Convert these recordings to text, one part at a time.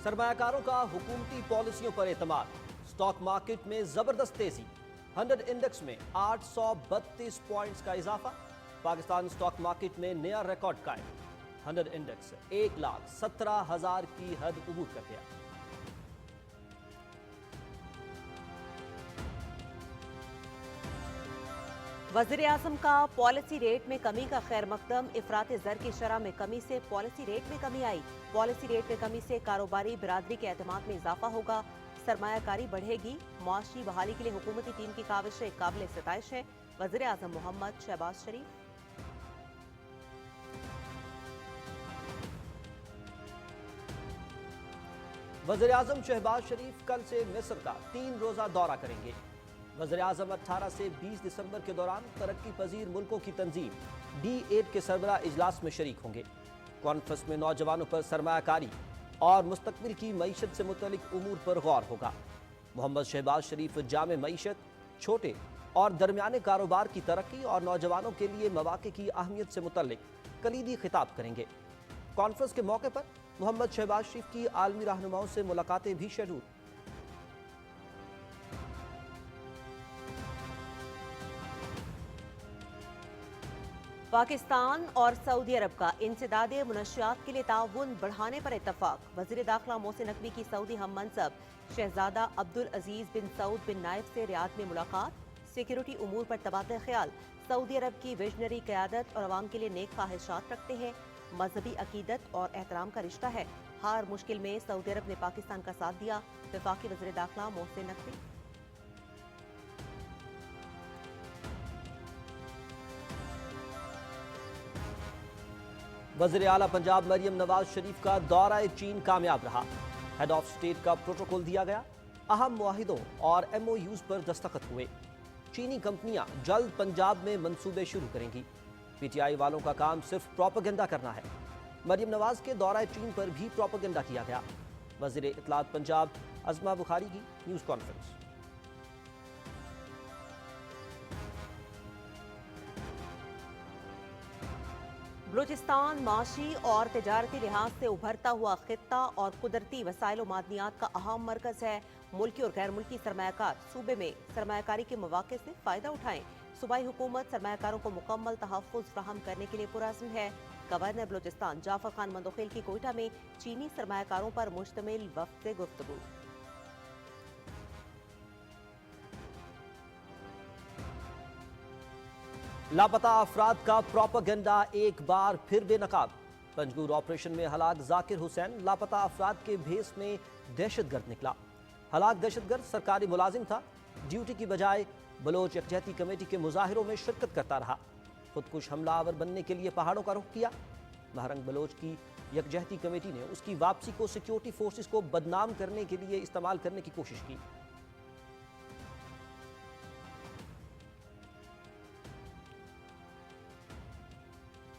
सरमायाकारों का हुकूमती पॉलिसियों पर एतमाद। स्टॉक मार्केट में जबरदस्त तेजी। 100 इंडेक्स में 832 पॉइंट्स का इजाफा। पाकिस्तान स्टॉक मार्केट में नया रिकॉर्ड कायम। 100 इंडेक्स 1,17,000 की हद अबूर कर गया। वज़ीर-ए-आज़म का पॉलिसी रेट में कमी का खैर मकदम। इफरात ज़र की शरह में कमी से पॉलिसी रेट में कमी आई। पॉलिसी रेट में कमी से कारोबारी बिरादरी के एतमाद में इजाफा होगा। सरमायाकारी बढ़ेगी। मुआशी बहाली के लिए हुकूमती टीम की काविशें काबिल सिताइश है। वज़ीर-ए-आज़म मोहम्मद शहबाज शरीफ। वज़ीर-ए-आज़म शहबाज शरीफ कल से मिस्र का 3 रोज़ा दौरा करेंगे। वज़ीर-ए-आज़म 18 से 20 दिसंबर के दौरान तरक्की पजीर मुल्कों की तंजीम D8 के सरबराह इजलास में शरीक होंगे। कॉन्फ्रेंस में नौजवानों पर सरमायाकारी और मुस्तकबिल की मईशत से मुतल्लिक उमूर पर गौर होगा। मोहम्मद शहबाज शरीफ जामे मईशत, छोटे और दरमियाने कारोबार की तरक्की और नौजवानों के लिए मौक़े की अहमियत से मुतल्लिक कलीदी खिताब करेंगे। कॉन्फ्रेंस के मौके पर मोहम्मद शहबाज शरीफ की आलमी रहनुमाओं से मुलाकातें भी शेड्यूल। पाकिस्तान और सऊदी अरब का इंसदाद मुनशियात के लिए ताउन बढ़ाने पर इत्तफाक। वज़ीर दाखिला मोहसिन नकवी की सऊदी हम मनसब शहजादा अब्दुल अजीज बिन सऊद बिन नाइफ से रियाद में मुलाकात। सिक्योरिटी उमूर पर तबादला ख्याल। सऊदी अरब की विजनरी क़यादत और अवाम के लिए नेक ख्वाहिशात रखते हैं। मजहबी अकीदत और एहतराम का रिश्ता है। हर मुश्किल में सऊदी अरब ने पाकिस्तान का साथ दिया। वफाकी वज़ीर दाखिला मोहसिन नकवी। वज़ीर आला पंजाब मरियम नवाज शरीफ का दौरा चीन कामयाब रहा। हेड ऑफ स्टेट का प्रोटोकॉल दिया गया। अहम मुआहिदों और MOUs पर दस्तखत हुए। चीनी कंपनियां जल्द पंजाब में मंसूबे शुरू करेंगी। PTI वालों का काम सिर्फ प्रोपेगेंडा करना है। मरियम नवाज के दौरा चीन पर भी प्रोपेगेंडा किया गया। वज़ीर इत्तलात पंजाब अज़मा बुखारी की न्यूज़ कॉन्फ्रेंस। बलूचिस्तान माशी और तजारती लिहाज से उभरता हुआ खित्ता और कुदरती वसाइल व मादनियात का अहम मरकज है। मुल्की और गैर मुल्की सरमायाकार सूबे में सरमायाकारी के मौके से फायदा उठाएं। सूबाई हुकूमत सरमायाकारों को मुकम्मल तहफ़्फ़ुज़ फराहम करने के लिए पुरअज़्म है। गवर्नर बलूचिस्तान जाफर खान मंदोखिल की कोयटा में चीनी सरमायाकारों पर मुश्तमिल वफ़द से गुफ्तगू। लापता अफराद का प्रोपेगेंडा एक बार फिर बेनकाब। पंजगूर ऑपरेशन में हलाक जाकिर हुसैन लापता अफराद के भेस में दहशतगर्द निकला। हलाक दहशतगर्द सरकारी मुलाजिम था। ड्यूटी की बजाय बलोच यकजहती कमेटी के मुजाहिरों में शिरकत करता रहा। खुदकुश हमलावर बनने के लिए पहाड़ों का रुख किया। महरंग बलोच की यकजहती कमेटी ने उसकी वापसी को सिक्योरिटी फोर्सेस को बदनाम करने के लिए इस्तेमाल करने की कोशिश की।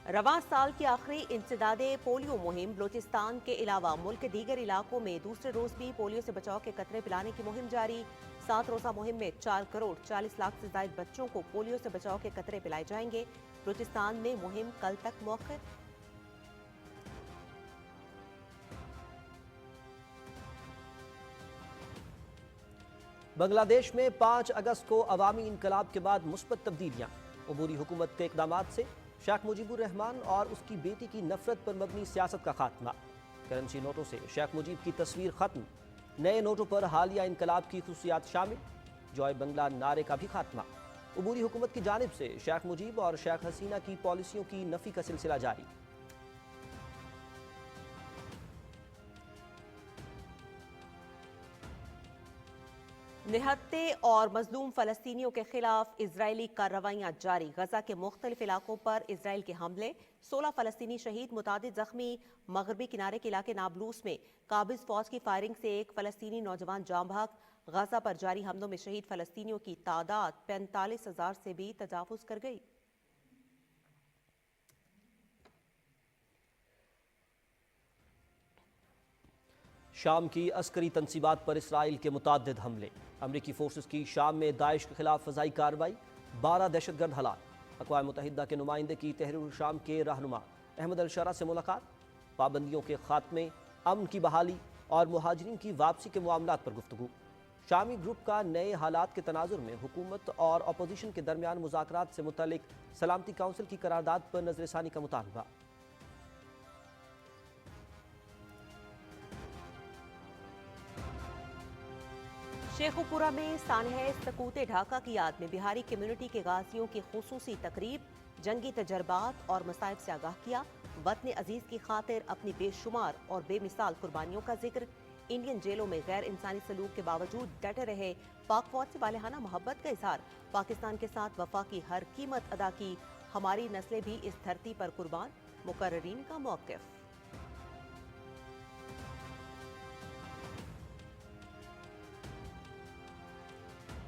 रवां साल की आखिरी इंसदादे पोलियो मुहिम बलूचिस्तान के अलावा मुल्क के दीगर इलाकों में दूसरे रोज भी पोलियो से बचाव के कतरे पिलाने की मुहिम जारी। 7 रोजा मुहिम में 4 करोड़ 40 लाख से ज्यादा बच्चों को पोलियो से बचाव के कतरे पिलाए जाएंगे। बलूचिस्तान में मुहिम कल तक मौखर। बांग्लादेश में 5 अगस्त को अवामी इनकलाब के बाद मुस्बत तब्दीलियां। अबूरी हुकूमत के इकदामात से शेख मुजीबुर रहमान और उसकी बेटी की नफरत पर मबनी सियासत का खात्मा। करेंसी नोटों से शेख मुजीब की तस्वीर खत्म। नए नोटों पर हालिया इनकलाब की खुसूसियात शामिल। जॉय बंगला नारे का भी खात्मा। अबूरी हुकूमत की जानिब से शेख मुजीब और शेख हसीना की पॉलिसियों की नफी का सिलसिला जारी। निहत्ते और मजलूम फलस्तीनियों के खिलाफ इजरायली कार्रवाइयां जारी। गजा के मुख्तलिफ इलाकों पर इसराइल के हमले। 16 फलस्तीनी शहीद, मुतादिद जख्मी। मगरबी किनारे के इलाके नाबलूस में काबिज फौज की फायरिंग से एक फलस्तीनी नौजवान जाम भाग। गजा पर जारी हमलों में शहीद फलस्तीनियों की तादाद 45,000 से भी तजावुज कर गई। शाम की अस्करी तनसीबात पर इसराइल के मुताद्दिद हमले। अमरीकी फोर्सेस की शाम में दाइश के खिलाफ फजाई कार्रवाई। 12 दहशतगर्द हलाक। अक़वाम मुत्तहिदा के नुमाइंदे की तहरीर शाम के रहनुमा अहमद अल शरा से मुलाकात। पाबंदियों के खात्मे, अमन की बहाली اور مہاجرین کی واپسی کے معاملات پر گفتگو۔ شامی گروپ کا نئے حالات کے تناظر میں حکومت اور اپوزیشن کے درمیان مذاکرات سے متعلق سلامتی کونسل کی قرارداد پر نظر ثانی کا مطالبہ۔ شیخوپورہ میں سانحہ سکوت ڈھاکہ کی یاد میں بہاری کمیونٹی کے غازیوں کی خصوصی تقریب، جنگی تجربات اور مصائب سے آگاہ کیا، وطن عزیز کی خاطر اپنی بے شمار اور بے مثال قربانیوں کا ذکر۔ انڈین جیلوں میں غیر انسانی سلوک کے باوجود ڈٹے رہے پاک فوج سے والہانہ محبت کا اظہار، پاکستان کے ساتھ وفا کی ہر قیمت ادا کی، ہماری نسلیں بھی اس دھرتی پر قربان، مقررین کا موقف۔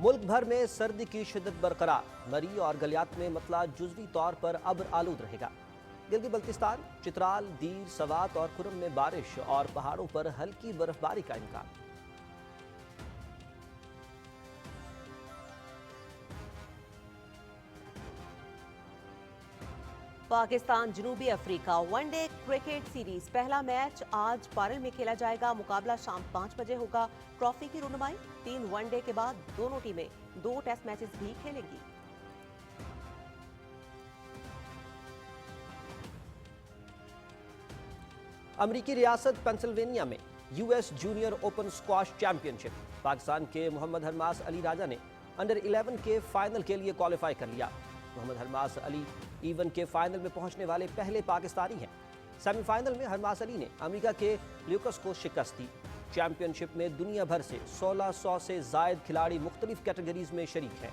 ملک بھر میں سردی کی شدت برقرار، مری اور گلیات میں مطلع جزوی طور پر ابر آلود رہے گا۔ گلگت بلتستان، چترال، دیر، سوات اور کھرم میں بارش اور پہاڑوں پر ہلکی برف باری کا امکان۔ پاکستان جنوبی افریقہ ون ڈے کرکٹ سیریز پہلا میچ آج پارل میں کھیلا جائے گا، مقابلہ شام 5 بجے ہوگا۔ ٹرافی کی رونمائی 3 ون ڈے کے بعد دونوں ٹیمیں 2 ٹیسٹ میچز بھی کھیلیں گی۔ امریکی ریاست پینسلوینیا میں U S junior open squash championship, Pakistan کے محمد حرماس علی راجہ نے انڈر 11 کے فائنل کے لیے کوالیفائی کر لیا۔ محمد حرماس علی ایون کے فائنل میں پہنچنے والے پہلے پاکستانی ہیں۔ سیمی فائنل میں حرماس علی نے امریکہ کے لیوکس کو شکست دی۔ چیمپئن شپ میں دنیا بھر سے 1600 سے زائد کھلاڑی مختلف کیٹیگریز میں شریک ہیں۔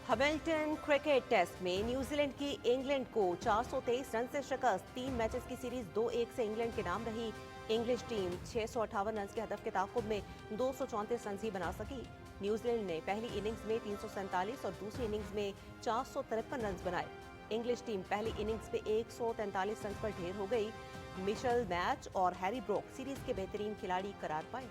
ہیملٹن کرکٹ ٹیسٹ میں نیوزی لینڈ کی انگلینڈ کو 423 رن سے شکست، 3 میچز کی سیریز 2-1 سے انگلینڈ کے نام رہی۔ انگلش ٹیم 658 رنز کے ہدف کے تعاقب میں 234 رنز ہی بنا سکی۔ نیوزی لینڈ نے پہلی اننگز میں 347 اور دوسری اننگز میں 453 رنز بنائے۔ انگلش ٹیم پہلی اننگز میں 143 رنز پر ڈھیر ہو گئی۔ مشل میچ اور ہیری بروک سیریز کے بہترین کھلاڑی قرار پائے۔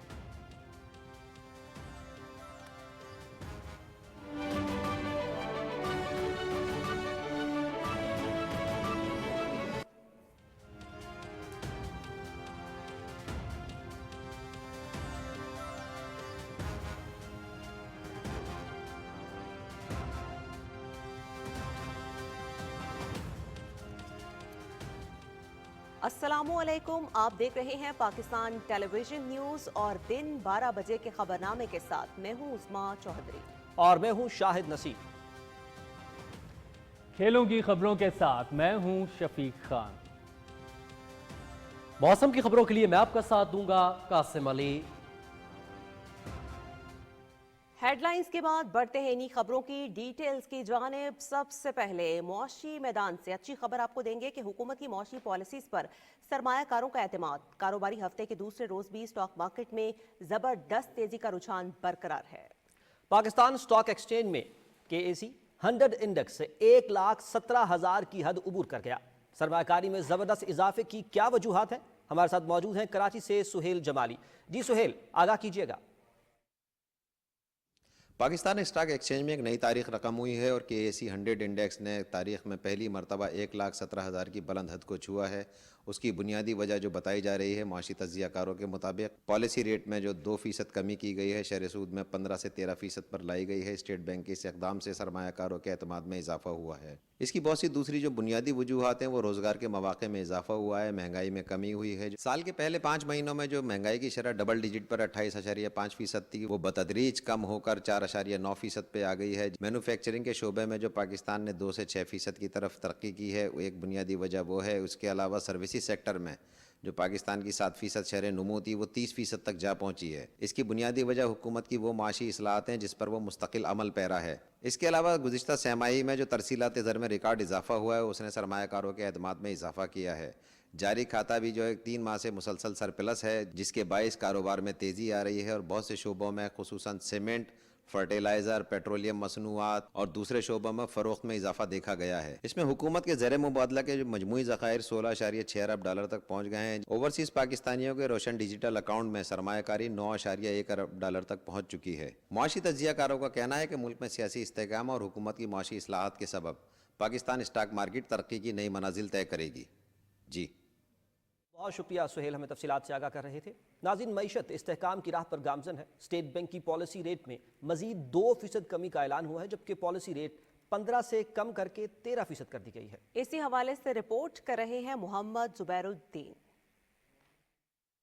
السلام علیکم، آپ دیکھ رہے ہیں پاکستان ٹیلی ویژن نیوز اور دن 12 بجے کے خبرنامے کے ساتھ میں ہوں عظما چودھری اور میں ہوں شاہد نصیر۔ کھیلوں کی خبروں کے ساتھ میں ہوں شفیق خان۔ موسم کی خبروں کے لیے میں آپ کا ساتھ دوں گا قاسم علی۔ ہیڈ لائنز کے بعد بڑھتے ہیں انہی خبروں کی ڈیٹیلز کی جانب۔ سب سے پہلے معاشی میدان سے اچھی خبر آپ کو دیں گے کہ حکومت کی معاشی پالیسیز پر سرمایہ کاروں کا اعتماد۔ کاروباری ہفتے کے دوسرے روز بھی اسٹاک مارکیٹ میں زبردست تیزی کا رجحان برقرار ہے۔ پاکستان اسٹاک ایکسچینج میں KAC 100 انڈیکس سے 1,17,000 کی حد عبور کر گیا۔ سرمایہ کاری میں زبردست اضافے کی کیا وجوہات ہیں؟ ہمارے ساتھ موجود ہیں کراچی سے سہیل جمالی۔ جی سہیل، آگاہ کیجیے گا۔ پاکستان اسٹاک ایکسچینج میں ایک نئی تاریخ رقم ہوئی ہے اور KAC 100 انڈیکس نے تاریخ میں پہلی مرتبہ 1,17,000 کی بلند حد کو چھوا ہے۔ اس کی بنیادی وجہ جو بتائی جا رہی ہے، معاشی تجزیہ کاروں کے مطابق پالیسی ریٹ میں جو 2% کمی کی گئی ہے، شرح سود میں 15 سے 13% پر لائی گئی ہے۔ اسٹیٹ بینک کے اس اقدام سے سرمایہ کاروں کے اعتماد میں اضافہ ہوا ہے۔ اس کی بہت سی دوسری جو بنیادی وجوہات ہیں، وہ روزگار کے مواقع میں اضافہ ہوا ہے، مہنگائی میں کمی ہوئی ہے۔ سال کے پہلے 5 مہینوں میں جو مہنگائی کی شرح ڈبل ڈیجٹ پر 28.5% تھی، وہ بتدریج کم ہو کر 4.9% پہ آ گئی ہے۔ مینوفیکچرنگ کے شعبے میں جو پاکستان نے 2 سے 6% کی طرف ترقی کی ہے، وہ ایک بنیادی وجہ وہ ہے۔ اس کے علاوہ سروسز سیکٹر میں جو پاکستان کی 7% شرح نمو تھی، وہ 30% تک جا پہنچی ہے۔ اس کی بنیادی وجہ حکومت کی وہ معاشی اصلاحات ہیں جس پر وہ مستقل عمل پیرا ہے۔ اس کے علاوہ گزشتہ سہ ماہی میں جو ترسیلات زر میں ریکارڈ اضافہ ہوا ہے، اس نے سرمایہ کاروں کے اعتماد میں اضافہ کیا ہے۔ جاری کھاتہ بھی جو ہے 3 ماہ سے مسلسل سرپلس ہے، جس کے باعث کاروبار میں تیزی آ رہی ہے اور بہت سے شعبوں میں خصوصاً سیمنٹ، فرٹیلائزر، پیٹرولیم مصنوعات اور دوسرے شعبوں میں فروخت میں اضافہ دیکھا گیا ہے۔ اس میں حکومت کے زیر مبادلہ کے جو مجموعی ذخائر $16.6 ارب تک پہنچ گئے ہیں۔ اوورسیز پاکستانیوں کے روشن ڈیجیٹل اکاؤنٹ میں سرمایہ کاری $9.1 ارب تک پہنچ چکی ہے۔ معاشی تجزیہ کاروں کا کہنا ہے کہ ملک میں سیاسی استحکام اور حکومت کی معاشی اصلاحات کے سبب पाकिस्तान स्टॉक मार्केट तरक्की की नई मनाजिल तय करेगी। जी बहुत शुक्रिया सुहेल, हमें तफसीलात से आगाह कर रहे थे। नाज़रीन, मईशत इस्तेहकाम की राह पर गामजन है। स्टेट बैंक की पॉलिसी रेट में मजीद 2% कमी का ऐलान हुआ है, जबकि पॉलिसी रेट 15 से कम करके 13% कर दी गई है। इसी हवाले से रिपोर्ट कर रहे हैं मोहम्मद जुबैरुद्दीन।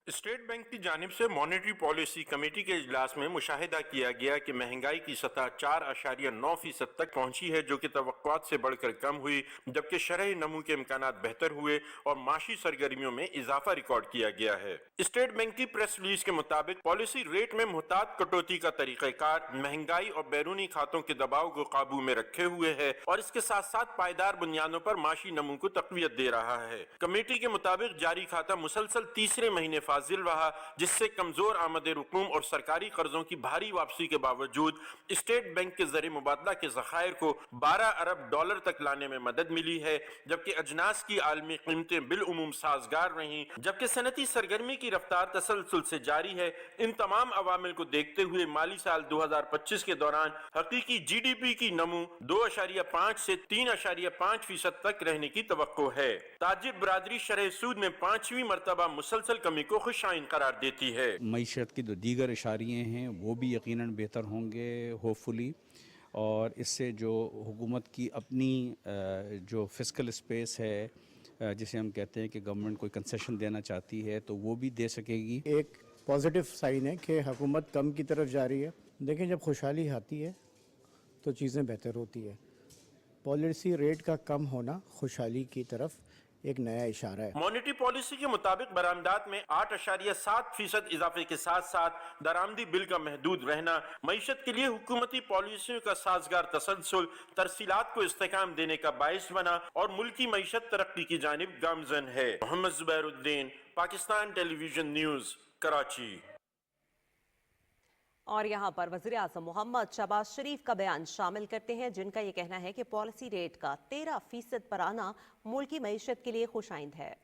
स्टेट बैंक की जानिब से मॉनेटरी पॉलिसी कमेटी के इजलास में मुशाहिदा किया गया कि महंगाई की सतह 4.9% तक पहुंची है, जो कि तवक्कुआत से बढ़कर कम हुई, जबकि शरह नमू के इम्कानात बेहतर हुए और माशी सरगर्मियों में इजाफा रिकॉर्ड किया गया है। स्टेट बैंक की प्रेस रिलीज के मुताबिक पॉलिसी रेट में मुहतात कटौती का तरीक़ाकार महंगाई और बैरूनी खातों के दबाव को काबू में रखे हुए है और इसके साथ साथ पायदार बुनियादों पर माशी नमू को तक़वियत दे रहा है। कमेटी के मुताबिक जारी खाता मुसलसल तीसरे महीने फाजिल रहा, जिससे कमजोर आमद रुकूम और सरकारी कर्जों की भारी वापसी के बावजूद स्टेट बैंक के जरिए मुबादला के ज़खायर को 12 अरब डॉलर तक लाने में मदद मिली है, जबकि अजनास की आलमी कीमतें बिलउमूम साजगार रहीं, जबकि सनती सरगर्मी की रफ्तार तसलसल से जारी है। इन तमाम अवामिल को देखते हुए माली साल 2025 के दौरान हकीकी GDP की नमू 2.5 से 3.5% तक रहने की तवक्को है। ताजिर बरादरी शरह सूद में 5वीं मरतबा मुसलसल कमी को खुशाइन करार देती है। मईशत की जो दीगर इशारिये हैं वो भी यकीनन बेहतर होंगे होपफुली, और इससे जो हुकूमत की अपनी जो फिस्कल स्पेस है जिसे हम कहते हैं कि गवर्नमेंट कोई कंसेशन देना चाहती है तो वो भी दे सकेगी। एक पॉजिटिव साइन है कि हुकूमत कम की तरफ जा रही है। देखें, जब खुशहाली आती है तो चीज़ें बेहतर होती है। पॉलिसी रेट का कम होना खुशहाली की तरफ एक नया इशारा है। मॉनेटरी पॉलिसी के मुताबिक बरामदात में 8.7% इजाफे के साथ साथ दरामदी बिल का महदूद रहना मईशत के लिए हुकूमती पॉलिसियों का साजगार तसलसल तरसीलात को इस्तेकाम देने का बायस बना और मुल्की मईशत तरक्की की जानिब गामजन है। Mohammad Zubairuddin, Pakistan television news, Karachi. और यहाँ पर वज़ीर आज़म मोहम्मद शहबाज शरीफ का बयान शामिल करते हैं, जिनका ये कहना है कि पॉलिसी रेट का 13% पर आना मुल्की मईशत के लिए खुशाइंद है।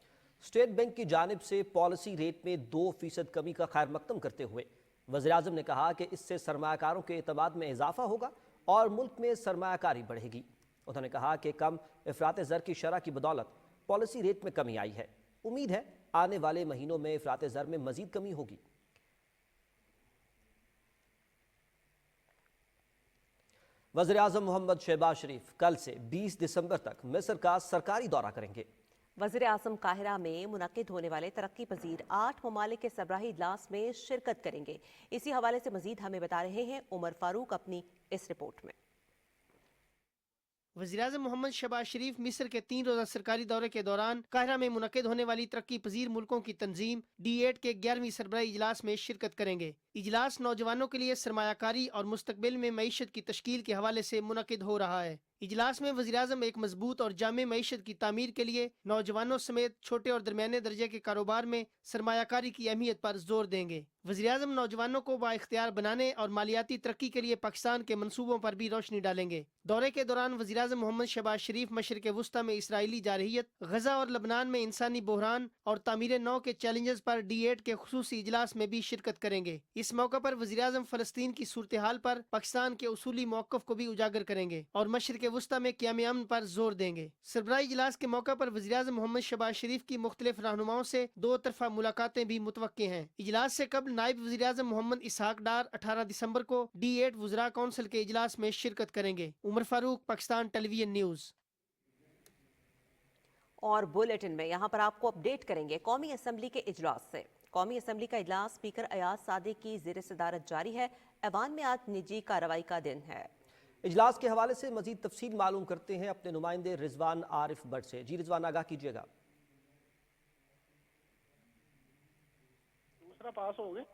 स्टेट बैंक की जानिब से पॉलिसी रेट में 2% कमी का खैर मकदम करते हुए वज़ीर आज़म ने कहा कि इससे सरमायाकारों के एतमाद में इजाफा होगा और मुल्क में सरमायाकारी बढ़ेगी। उन्होंने कहा कि कम इफरात ज़र की शरह की बदौलत पॉलिसी रेट में कमी आई है। उम्मीद है आने वाले महीनों में इफरात ज़र में मजीद कमी होगी। वज़ीर आज़म मोहम्मद शहबाज शरीफ कल से 20 दिसंबर तक मिस्र का सरकारी दौरा करेंगे। वज़ीर आज़म काहिरा में मुनक्किद होने वाले तरक्की पजीर 8 ममालिक के सरबराही इजलास में शिरकत करेंगे। इसी हवाले से मजीद हमें बता रहे हैं उमर फारूक अपनी इस रिपोर्ट में। वज़ीर-ए-आज़म मोहम्मद शहबाज शरीफ मिस्र के 3 रोज़ा सरकारी दौरे के दौरान काहिरा में मुनक्किद होने वाली तरक्की पजीर मुल्कों की तंजीम D8 के 11वीं सरबराही इजलास में शिरकत करेंगे। इजलास नौजवानों के लिए सरमायाकारी और मुस्तकबिल में मईशत की तश्कील के हवाले से मुनक्किद हो रहा है। इजलास में वज़ीर-ए-आज़म एक मजबूत और जामे मईशत की तामीर के लिए नौजवानों समेत छोटे और दरमियाने दर्जे के कारोबार में सरमायाकारी की अहमियत पर जोर देंगे। वज़ीर-ए-आज़म नौजवानों को बाइख्तियार बनाने और मालियाती तरक्की के लिए पाकिस्तान के मंसूबों पर भी रोशनी डालेंगे। दौरे के दौरान वज़ीर-ए-आज़म मोहम्मद शहबाज शरीफ मशरिक़ वुस्ता में इसराइली जारहियत, गजा और लबनान में इंसानी बहरान और तामीर नौ के चैलेंजेस पर D8 के खुसूसी इजलास में भी शिरकत करेंगे। इस मौके पर वज़ीर-ए-आज़म फ़लस्तीन की सूरत हाल पर पाकिस्तान के उसूली मौक़िफ़ को भी उजागर करेंगे और मशरिक़ वुस्ता में क़याम अमन पर जोर देंगे। सरबराही इजलास के मौके पर वज़ीर-ए-आज़म मोहम्मद शहबाज शरीफ की मुख्तलिफ रहनुमाओं से 2 तरफ़ा मुलाकातें भी मुतवक्के हैं। इजलास से कबल नायब वज़ीर-ए-आज़म मोहम्मद इसहाक डार 18 दिसंबर को D8 वज़रा कौंसिल के इजलास में शिरकत करेंगे। Umar Farooq, Pakistan television news. और बुलेटिन में यहाँ पर आपको अपडेट करेंगे कौमी असम्बली के इजलास से। कौमी असम्बली का इजलास स्पीकर अयाज सादिक की ज़ेर सदारत जारी है। ऐवान में आज निजी कार्रवाई का दिन है। इजलास के हवाले से मजीद तफसील मालूम करते हैं अपने नुमाइंदे रिजवान आरिफ बट से। जी रिजवान, आगाह कीजिएगा। दूसरा पास हो गए।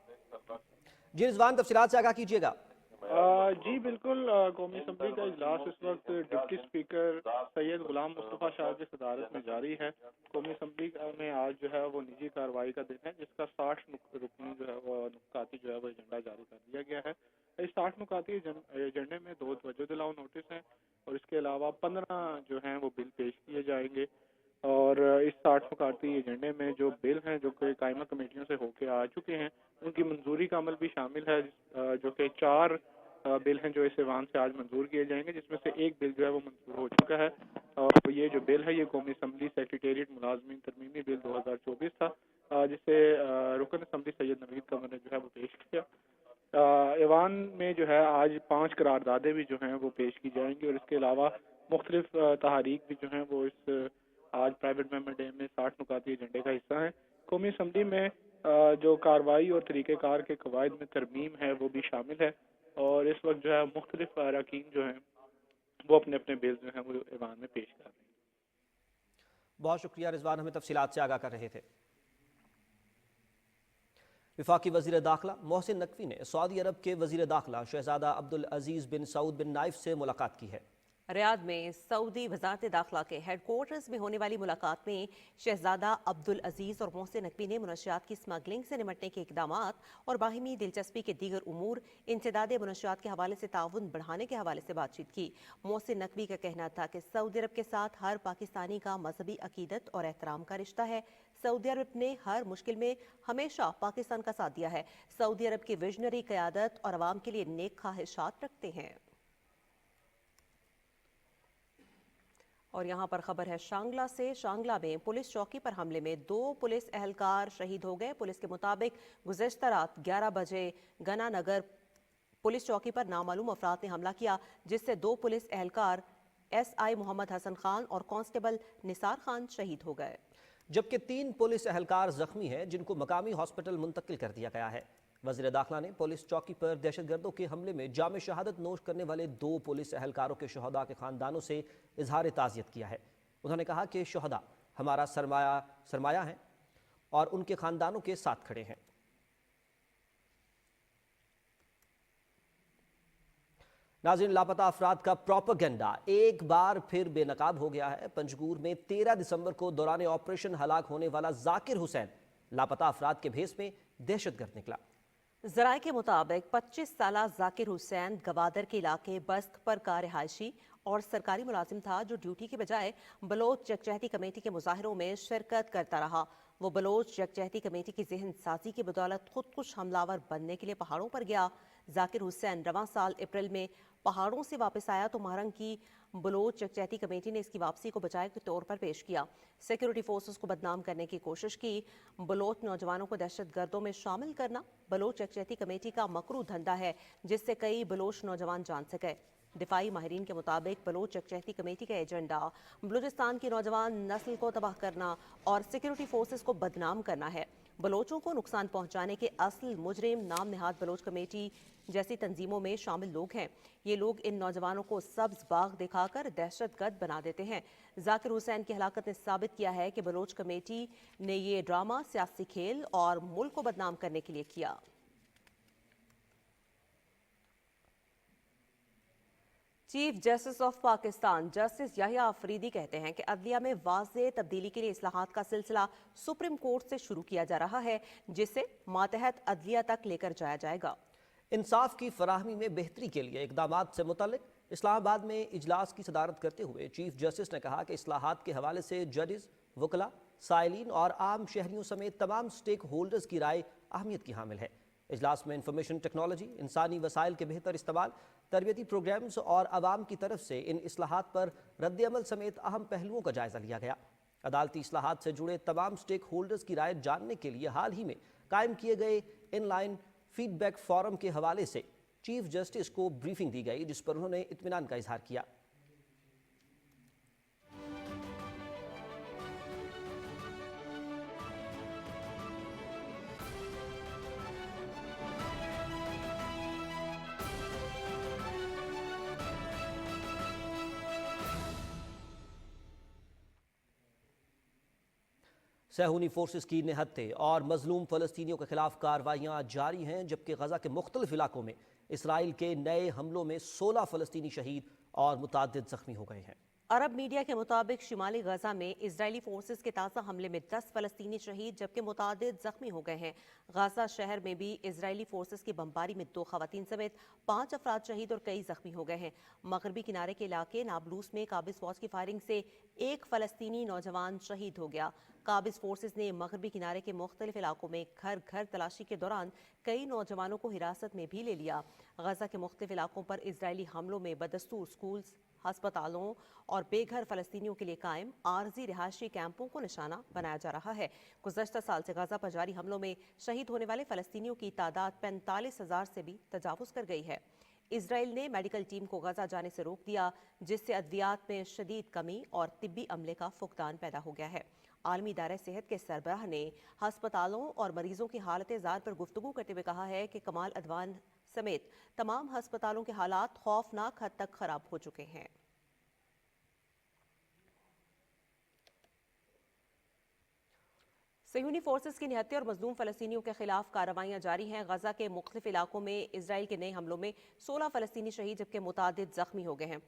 जी रिजवान, तफसीलात से आगाह कीजिएगा। जी बिल्कुल, कौमी असम्बली का इजलास इस वक्त डिप्टी स्पीकर सैयद गुलाम मुस्तफ़ा शाह की सदारत में जारी है। कौमी असम्बली में आज जो है वो निजी कार्रवाई का दिन है, जिसका 60 रुकनी जो है वो नुकाती जो है वो एजेंडा जारी कर दिया गया है। इस 60 नुकाती एजेंडे में 2 तवज्जो दिलाओ नोटिस हैं और इसके अलावा 15 जो हैं वो बिल पेश किए जाएंगे। और इस 60 नुकाती एजेंडे में जो बिल हैं जो कि कायमा कमेटियों से होके आ चुके हैं उनकी मंजूरी का अमल भी शामिल है, जो कि 4 بل ہیں جو اس ایوان سے آج منظور کیے جائیں گے، جس میں سے ایک بل جو ہے وہ منظور ہو چکا ہے، اور یہ جو بل ہے یہ قومی اسمبلی سیکریٹریٹ ملازمین ترمیمی بل 2024 تھا، جسے رکن اسمبلی سید نوید قمر نے جو ہے وہ پیش کیا۔ ایوان میں جو ہے آج 5 قراردادیں بھی جو ہیں وہ پیش کی جائیں گی، اور اس کے علاوہ مختلف تحاریک بھی جو ہیں وہ اس آج پرائیویٹ ممبر ڈے میں 60 نکاتی ایجنڈے کا حصہ ہیں۔ قومی اسمبلی میں جو کارروائی اور طریقہ کار کے قواعد میں ترمیم ہے وہ بھی شامل ہے، اور اس وقت جو ہے مختلف اراکین جو ہیں وہ اپنے اپنے بل جو ہیں وہ ایوان میں پیش کر رہے ہیں۔ بہت شکریہ رضوان، ہمیں تفصیلات سے آگاہ کر رہے تھے۔ وفاقی وزیر داخلہ محسن نقوی نے سعودی عرب کے وزیر داخلہ شہزادہ عبدالعزیز بن سعود بن نائف سے ملاقات کی ہے۔ ریاض میں سعودی وزارت داخلہ کے ہیڈ کوارٹرز میں ہونے والی ملاقات میں شہزادہ عبدالعزیز اور محسن نقوی نے منشیات کی اسمگلنگ سے نمٹنے کے اقدامات اور باہمی دلچسپی کے دیگر امور، انسداد منشیات کے حوالے سے تعاون بڑھانے کے حوالے سے بات چیت کی۔ محسن نقوی کا کہنا تھا کہ سعودی عرب کے ساتھ ہر پاکستانی کا مذہبی عقیدت اور احترام کا رشتہ ہے۔ سعودی عرب نے ہر مشکل میں ہمیشہ پاکستان کا ساتھ دیا ہے۔ سعودی عرب کی ویژنری قیادت اور عوام کے لیے نیک خواہشات رکھتے ہیں۔ اور یہاں پر خبر ہے شانگلہ سے۔ شانگلہ میں پولیس چوکی پر حملے میں 2 پولیس اہلکار شہید ہو گئے۔ پولیس کے مطابق گزشتہ رات 11 بجے گنا نگر پولیس چوکی پر نامعلوم افراد نے حملہ کیا، جس سے 2 پولیس اہلکار SI محمد حسن خان اور کانسٹیبل نثار خان شہید ہو گئے، جبکہ 3 پولیس اہلکار زخمی ہیں جن کو مقامی ہاسپٹل منتقل کر دیا گیا ہے۔ وزیر داخلہ نے پولیس چوکی پر دہشت گردوں کے حملے میں جام شہادت نوش کرنے والے 2 پولیس اہلکاروں کے شہداء کے خاندانوں سے اظہار تعزیت کیا ہے۔ انہوں نے کہا کہ شہداء ہمارا سرمایہ ہیں اور ان کے خاندانوں کے ساتھ کھڑے ہیں۔ ناظرین، لاپتہ افراد کا پروپیگنڈا ایک بار پھر بے نقاب ہو گیا ہے۔ پنجگور میں 13 دسمبر کو دوران آپریشن ہلاک ہونے والا ذاکر حسین لاپتہ افراد کے بھیس میں دہشت گرد نکلا۔ ذرائع کے مطابق 25 سالہ ذاکر حسین گوادر کے علاقے بسک پر کا رہائشی اور سرکاری ملازم تھا، جو ڈیوٹی کے بجائے بلوچ یکجہتی کمیٹی کے مظاہروں میں شرکت کرتا رہا۔ وہ بلوچ یکجہتی کمیٹی کی ذہن سازی کی بدولت خودکش حملہ بننے کے لیے پہاڑوں پر گیا۔ ذاکر حسین رواں سال اپریل میں پہاڑوں سے واپس آیا تو مہرنگ کی بلوچ یکجہتی کمیٹی نے اس کی واپسی کو بچائے کے طور پر پیش کیا۔ سیکیورٹی فورسز کو بدنام کرنے کی کوشش کی۔ بلوچ نوجوانوں کو دہشت گردوں میں شامل کرنا بلوچ یکجہتی کمیٹی کا مکروہ دھندا ہے، جس سے کئی بلوچ نوجوان جان سکے۔ دفاعی ماہرین کے مطابق بلوچ یکجہتی کمیٹی کا ایجنڈا بلوچستان کی نوجوان نسل کو تباہ کرنا اور سیکیورٹی فورسز کو بدنام کرنا ہے۔ بلوچوں کو نقصان پہنچانے کے اصل مجرم نام نہاد بلوچ کمیٹی جیسی تنظیموں میں شامل لوگ ہیں۔ یہ لوگ ان نوجوانوں کو سبز باغ دکھا کر دہشت گرد بنا دیتے ہیں۔ ذاکر حسین کی ہلاکت نے ثابت کیا ہے کہ بلوچ کمیٹی نے یہ ڈرامہ سیاسی کھیل اور ملک کو بدنام کرنے کے لیے کیا۔ Chief justice of Pakistan justice Yahya Afridi کہتے ہیں کہ عدلیہ میں واضح تبدیلی کے لیے اصلاحات کا سلسلہ سپریم کورٹ سے شروع کیا جا رہا ہے، جسے ماتحت عدلیہ تک لے کر جایا جائے گا۔ انصاف کی فراہمی میں بہتری کے لیے اقدامات سے متعلق اسلام آباد میں اجلاس کی صدارت کرتے ہوئے چیف جسٹس نے کہا کہ اصلاحات کے حوالے سے ججز، وکلاء، سائلین اور عام شہریوں سمیت تمام سٹیک ہولڈرز کی رائے اہمیت کی حامل ہے۔ اجلاس میں انفارمیشن ٹیکنالوجی، انسانی وسائل کے بہتر استعمال، تربیتی پروگرامز اور عوام کی طرف سے ان اصلاحات پر رد عمل سمیت اہم پہلوؤں کا جائزہ لیا گیا۔ عدالتی اصلاحات سے جڑے تمام سٹیک ہولڈرز کی رائے جاننے کے لیے حال ہی میں قائم کیے گئے online feedback forum کے حوالے سے چیف جسٹس کو بریفنگ دی گئی، جس پر انہوں نے اطمینان کا اظہار کیا۔ صہیونی فورسز کی نہتھے اور مظلوم فلسطینیوں کے خلاف کارروائیاں جاری ہیں، جبکہ غزہ کے مختلف علاقوں میں اسرائیل کے نئے حملوں میں 16 فلسطینی شہید اور متعدد زخمی ہو گئے ہیں۔ عرب میڈیا کے مطابق شمالی غزہ میں اسرائیلی فورسز کے تازہ حملے میں 10 فلسطینی شہید جبکہ متعدد زخمی ہو گئے ہیں۔ غزہ شہر میں بھی اسرائیلی فورسز کی بمباری میں 2 خواتین سمیت 5 افراد شہید اور کئی زخمی ہو گئے ہیں۔ مغربی کنارے کے علاقے نابلوس میں قابض فوج کی فائرنگ سے 1 فلسطینی نوجوان شہید ہو گیا۔ काबिज फोर्सेस ने मगरबी किनारे के मुख्तलिफ इलाकों में घर घर तलाशी के दौरान कई नौजवानों को हिरासत में भी ले लिया। गजा के मुख्तलिफ इलाकों पर इजरायली हमलों में बदस्तूर स्कूल्स, अस्पतालों और बेघर फलस्तीनियों के लिए कायम आरजी रिहायशी कैंपों को निशाना बनाया जा रहा है। गुज़श्ता साल से गजा पर जारी हमलों में शहीद होने वाले फलस्तीनियों की तादाद 45,000 से भी तजावुज़ कर गई है। इजराइल ने मेडिकल टीम को गजा जाने से रोक दिया, जिससे अद्वियात में शदीद कमी और तिब्बी अमले का फुकदान पैदा हो गया है। आलमी इदारे सेहत के सरबराह ने हस्पतालों और मरीजों की हालत ज़ार पर गुफ्तगू करते हुए कहा है कि कमाल अदवान समेत तमाम हस्पतालों के हालात खौफनाक हद तक खराब हो चुके हैं। सयूनी फोर्सेस की निहत्ते और मजलूम फलस्तीनियों के खिलाफ कार्रवाइयां जारी हैं। गजा के मुख्तलिफ इलाकों में इजराइल के नए हमलों में 16 फलस्तीनी शहीद जबकि मुतादिद जख्मी हो गए हैं।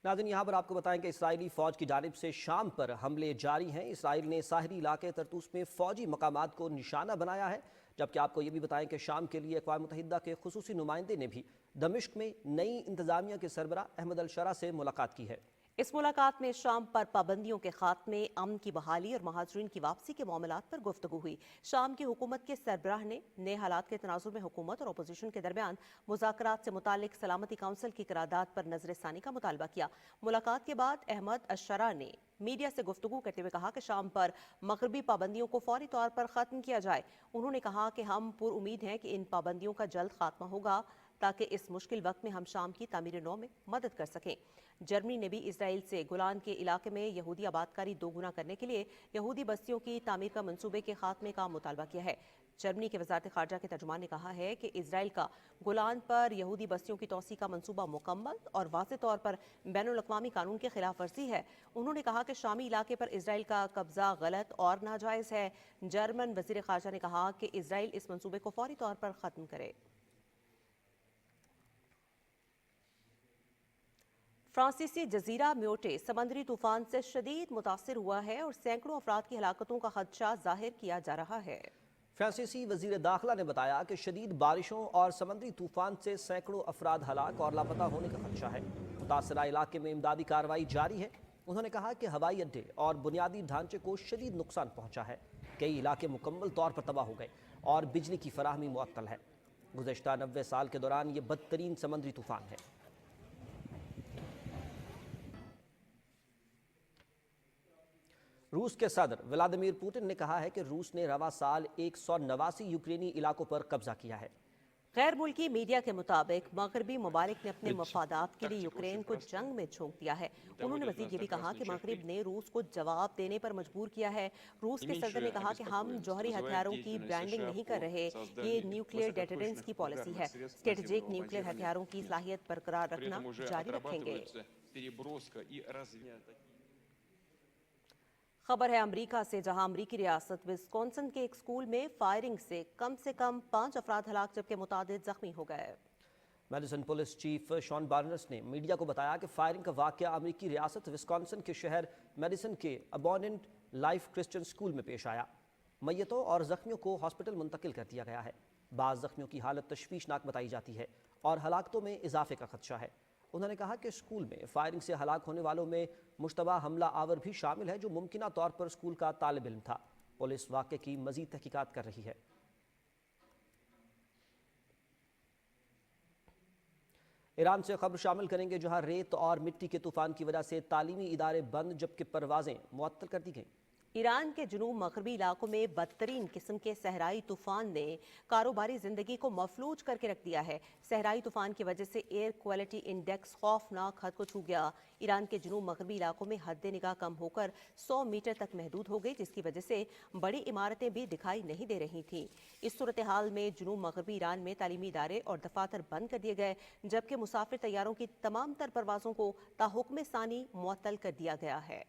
नाज़रीन, यहाँ पर आपको बताएं कि इसराइली फ़ौज की जानिब से शाम पर हमले जारी हैं। इसराइल ने साहरी इलाके तरतूस में फ़ौजी मकामात को निशाना बनाया है, जबकि आपको ये भी बताएं कि शाम के लिए अक़वाम मुत्तहिदा के खुसूसी नुमाइंदे ने भी दमिश्क में नई इंतज़ामिया के सरबराह अहमद अल-शरा से मुलाकात की है। इस मुलाकात में शाम पर पाबंदियों के खात्मे, अमन की बहाली और महाजरीन की वापसी के मामलात पर गुफ्तगू हुई। शाम की हुकूमत के सरबराह ने नए हालात के तनाजुर में हुकूमत और अपोजिशन के दरमियान मुज़ाकरात से मुतालिक सलामती काउंसिल की करारदाद पर नजरसानी का मुतालबा किया। मुलाकात के बाद अहमद अल-शरा ने मीडिया से गुफ्तगू करते हुए कहा कि शाम पर मगरबी पाबंदियों को फौरी तौर पर ख़त्म किया जाए। उन्होंने कहा कि हम पुरुमीद हैं कि इन पाबंदियों का जल्द खात्मा होगा ताकि इस मुश्किल वक्त में हम शाम की तामीर नौ में मदद कर सकें। जर्मनी ने भी इसराइल से गोलान के इलाके में यहूदी आबादकारी दोगुना करने के लिए यहूदी बस्तियों की तामीर का मंसूबे के खात्मे का मुतालबा किया है। जर्मनी के वज़ारत ख़ारजा के तर्जुमान ने कहा है कि इसराइल का गोलान पर यहूदी बस्तियों की तोसी का मंसूबा मुकम्मल और वाज़े तौर पर बैनुल-अक़वामी कानून की खिलाफ वर्जी है। उन्होंने कहा कि शामी इलाके पर इसराइल का कब्जा गलत और नाजायज़ है। जर्मन वज़ीर ख़ारजा ने कहा कि इसराइल इस मंसूबे को फौरी तौर पर ख़त्म करे। फ्रांसीसी जजीरा म्योटे समंदरी तूफान से शदीद मुतासिर हुआ है और सैकड़ों अफराद की हलाकतों का खदशा जाहिर किया जा रहा है। फ्रांसीसी वजीर दाखिला ने बताया कि शदीद बारिशों और समंदरी तूफान से सैकड़ों अफराद हलाक और लापता होने का खदशा है। मुतासरा इलाके में इमदादी कार्रवाई जारी है। उन्होंने कहा कि हवाई अड्डे और बुनियादी ढांचे को शदीद नुकसान पहुंचा है। कई इलाके मुकम्मल तौर पर तबाह हो गए और बिजली की फराहमी मुअत्तल है। गुज़श्ता 90 साल के दौरान ये बदतरीन समंदरी तूफान है। रूस के सदर व्लादिमीर पुतिन ने कहा है कि रूस ने रवा साल 189 यूक्रेनी इलाकों पर कब्जा किया है। गैर मुल्की मीडिया के मुताबिक मगरबी ममालिक ने अपने मफादात के लिए यूक्रेन को जंग में झोंक दिया है। उन्होंने मज़ीद ये भी कहा कि मगरिब ने रूस को जवाब देने पर मजबूर किया है। रूस के सदर ने कहा कि हम जौहरी हथियारों की ब्रांडिंग नहीं कर रहे, ये न्यूक्लियर डेटरेंस की पॉलिसी है। स्ट्रेटेजिक न्यूक्लियर हथियारों की सलाहियत बरकरार रखना जारी रखेंगे। खबर है अमेरिका से, जहां अमेरिकी रियासत विस्कॉन्सिन के एक स्कूल में फायरिंग से कम 5 अफराद हलाक जबकि मुतादिद जख्मी हो गए। Madison police chief Shawn Barnes ने मीडिया को बताया कि फायरिंग का वाकया अमेरिकी रियासत विस्कॉन्सिन के शहर मेडिसन के अबॉनेंट लाइफ क्रिश्चियन स्कूल में पेश आया। मैयतों और जख्मियों को हॉस्पिटल मुंतकिल कर दिया गया है। बाज़ जख्मियों की हालत तशवीशनाक बताई जाती है और हलाकतों में इजाफे का खदशा है। उन्होंने कहा कि स्कूल में फायरिंग से हलाक होने वालों में मुश्तबा हमला आवर भी शामिल है, जो मुमकिना तौर पर स्कूल का तालिब इल्म था। पुलिस वाक़े की मज़ीद तहकीकात कर रही है। ईरान से खबर शामिल करेंगे, जहां रेत और मिट्टी के तूफान की वजह से तालीमी इदारे बंद जबकि परवाजें मुअत्तल कर दी गईं। ईरान के जुनूब मगरबी इलाकों में बदतरीन किस्म के सहराई तूफान ने कारोबारी जिंदगी को मफलूज करके रख दिया है। सहराई तूफान की वजह से एयर क्वालिटी इंडेक्स खौफनाक हद को छू गया। ईरान के जुनूब मगरबी इलाकों में हद निगाह कम होकर 100 मीटर तक महदूद हो गई, जिसकी वजह से बड़ी इमारतें भी दिखाई नहीं दे रही थीं। इस सूरत हाल में जुनूब मगरबी ईरान में तालीमी इदारे और दफातर बंद कर दिए गए, जबकि मुसाफिर तैयारों की तमाम तर परवाजों को ताहुक्म सानी मुअत्तल कर दिया गया है।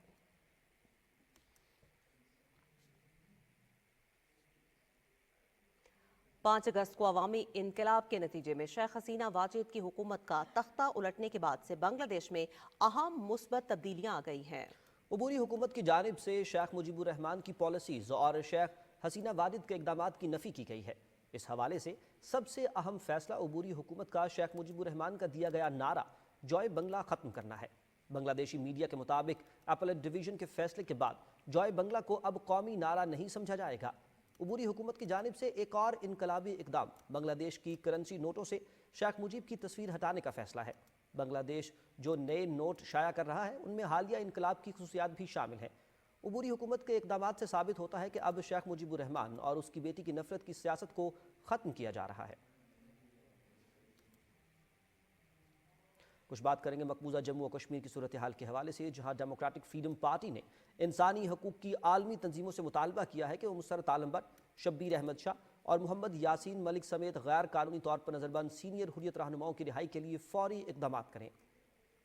5 अगस्त को अवामी इनकलाब के नतीजे में शेख हसीना वाजिद की हुकूमत का तख्ता उलटने के बाद से बांग्लादेश में अहम मुस्बत तब्दीलियां आ गई हैं। अबूरी हुकूमत की जानिब से शेख मुजीबुर रहमान की पॉलिसीज़ और शेख हसीना वाजिद के इक़दामात की नफ़ी की गई है। इस हवाले से सबसे अहम फैसला अबूरी हुकूमत का शेख मुजीबुर रहमान का दिया गया नारा जॉय बंगला ख़त्म करना है। बांग्लादेशी मीडिया के मुताबिक अपलेट डिवीज़न के फैसले के बाद जॉय बंगला को अब कौमी नारा नहीं समझा जाएगा। उबूरी हुकूमत की जानिब से एक और इनकलाबी इकदाम, बांग्लादेश की करेंसी नोटों से शेख मुजीब की तस्वीर हटाने का फैसला है। बांग्लादेश जो नए नोट शाया कर रहा है उनमें हालिया इनकलाब की खुसूसियात भी शामिल हैं। उबूरी हुकूमत के इकदामात से साबित होता है कि अब शेख मुजीबुर रहमान और उसकी बेटी की नफरत की सियासत को ख़त्म किया जा रहा है। कुछ बात करेंगे मकबूजा जम्मू और कश्मीर की सूरत हाल के हवाले से, जहां डेमोक्रेटिक फ्रीडम पार्टी ने इंसानी हकूक़ की आलमी तंजीमों से मुतालबा किया है कि वो मुसर्रत आलमबर, शब्बीर अहमद शाह और मोहम्मद यासीन मलिक समेत गैर कानूनी तौर पर नजरबंद सीनियर हुर्रियत रहनुमाओं की रिहाई के लिए फौरी इक़दाम करें।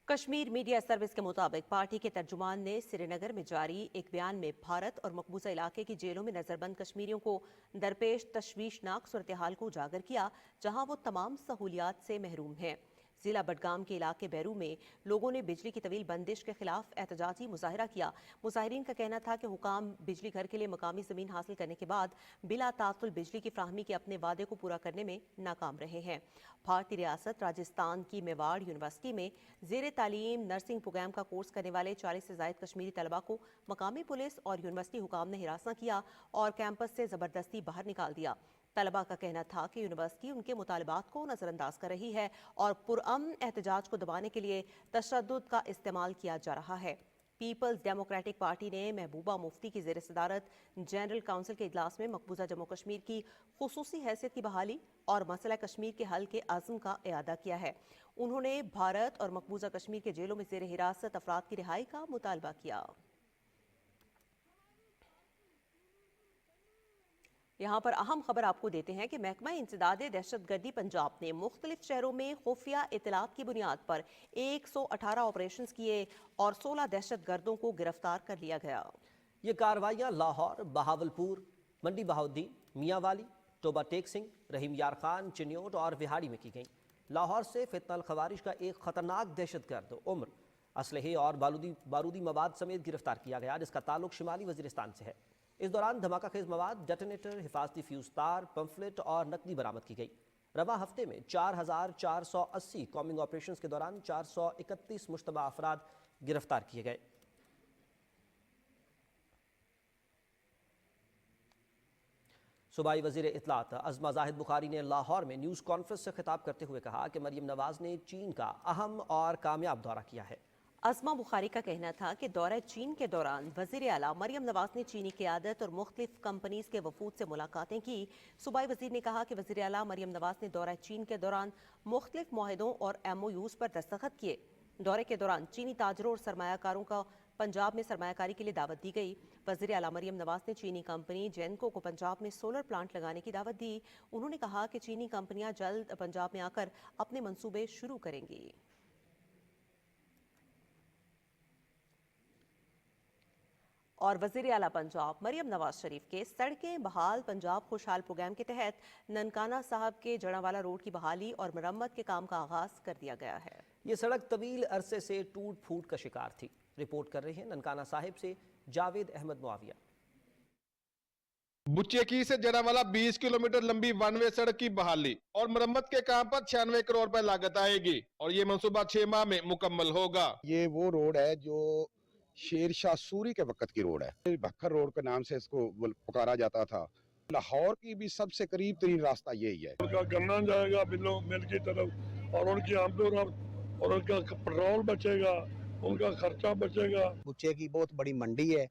कश्मीर मीडिया सर्विस के मुताबिक पार्टी के तर्जुमान ने श्रीनगर में जारी एक बयान में भारत और मकबूजा इलाके की जेलों में नजरबंद कश्मीरियों को दरपेश तशवीशनाक सूरत हाल को उजागर किया, जहां वो तमाम सहूलियात से महरूम हैं। जिला बडगाम के इलाके बैरू में लोगों ने बिजली की तवील बंदिश के खिलाफ एहतजाजी मुजाहरा किया। मुजाहिरीन का कहना था कि हुकाम बिजली घर के लिए मकामी ज़मीन हासिल करने के बाद बिला तातुल बिजली की फ्राहमी के अपने वादे को पूरा करने में नाकाम रहे हैं। भारतीय रियासत राजस्थान की मेवाड़ यूनिवर्सिटी में ज़ेर तालीम नर्सिंग प्रोग्राम का कोर्स करने वाले 40 से ज़ायद कश्मीरी तलबा को मकामी पुलिस और यूनिवर्सिटी हुकाम ने हिरासत किया और कैंपस से ज़बरदस्ती बाहर निकाल दिया। तलबा का कहना था कि यूनिवर्सिटी उनके मुतालबात को नज़रअंदाज कर रही है और पुरअमन एहतजाज को दबाने के लिए तशद्दुद का इस्तेमाल किया जा रहा है। पीपल्स डेमोक्रेटिक पार्टी ने महबूबा मुफ्ती की ज़ेर सदारत जनरल काउंसिल के इजलास में मकबूजा जम्मू कश्मीर की खुसूसी हैसियत की बहाली और मसला कश्मीर के हल के अज़्म का इयादा किया है। उन्होंने भारत और मकबूजा कश्मीर के जेलों में ज़ेर हिरासत अफराद की रिहाई का मुतालबा किया। यहाँ पर अहम खबर आपको देते हैं कि महकमा इंसदादे दहशतगर्दी पंजाब ने मुख्तलिफ शहरों में खुफिया इतलात की बुनियाद पर 118 ऑपरेशंस किए और 16 दहशतगर्दों को गिरफ्तार कर लिया गया। ये कार्रवाइयाँ लाहौर, बहावलपुर, मंडी बहाउद्दीन, मियांवाली, टोबा टेक सिंह, रहीम यार खान, चिन्योट और विहाड़ी में की गईं। लाहौर से फितनल खवारिश का एक खतरनाक दहशतगर्द उम्र, असलहे और बारूदी मवाद समेत गिरफ्तार किया गया, जिसका ताल्लुक शिमाली वजीरिस्तान से है। इस दौरान धमाका खेज मवाद, डेटोनेटर, हिफाजती फ्यूज तार, पंफलेट और नकदी बरामद की गई। रवा हफ्ते में 4480 कॉम्बिंग ऑपरेशंस के दौरान 431 मुश्तबा अफराद गिरफ्तार किए गए। सूबाई वजीर इत्तलात अज़मा जाहिद बुखारी ने लाहौर में न्यूज़ कॉन्फ्रेंस से खिताब करते हुए कहा कि मरियम नवाज ने चीन का अहम और कामयाब दौरा किया है। अज़मा बुखारी का कहना था कि दौरा चीन के दौरान वज़ीर आला मरियम नवाज ने चीनी क़यादत और मुख्तलिफ कंपनीज के वफूद से मुलाकातें की। सूबाई वज़ीर ने कहा कि वज़ीर आला मरियम नवाज ने दौरा चीन के दौरान मुख्तलिफ मुआहिदों और MOUs पर दस्तखत किए। दौरे के दौरान चीनी ताजरों और सरमायाकारों का पंजाब में सरमायाकारी के लिए दावत दी गई। वज़ीर आला मरियम नवाज ने चीनी कंपनी जेनको को पंजाब में सोलर प्लांट लगाने की दावत दी। उन्होंने कहा कि चीनी कंपनियां जल्द पंजाब में आकर अपने मंसूबे शुरू करेंगी। और वज़ीर आला पंजाब मरियम नवाज शरीफ के सड़कें बहाल पंजाब खुशहाल प्रोग्राम के तहत ननकाना साहब के जड़ावाला रोड की बहाली और मरम्मत के काम का आगाज कर दिया गया है। ये सड़क तवील अरसे से टूट फूट का शिकार थी। रिपोर्ट कर रहे हैं ननकाना साहिब से जावेद अहमद मुआविया। बुच्चेकी से जड़ावाला 20 किलोमीटर लंबी वन वे सड़क की बहाली और मरम्मत के काम पर 96 करोड़ रुपए लागत आएगी और ये मंसूबा 6 माह में मुकम्मल होगा। ये वो रोड है जो शेर शाह सूरी के वक्त की रोड है। भक्खर रोड के नाम से इसको पुकारा जाता था। लाहौर की भी सबसे करीब तरीन रास्ता यही है। उनका गन्ना जाएगा बिलो मिल की तरफ और उनकी आमदोर और उनका पेट्रोल बचेगा, उनका खर्चा बचेगा। बुच्चे की बहुत बड़ी मंडी है,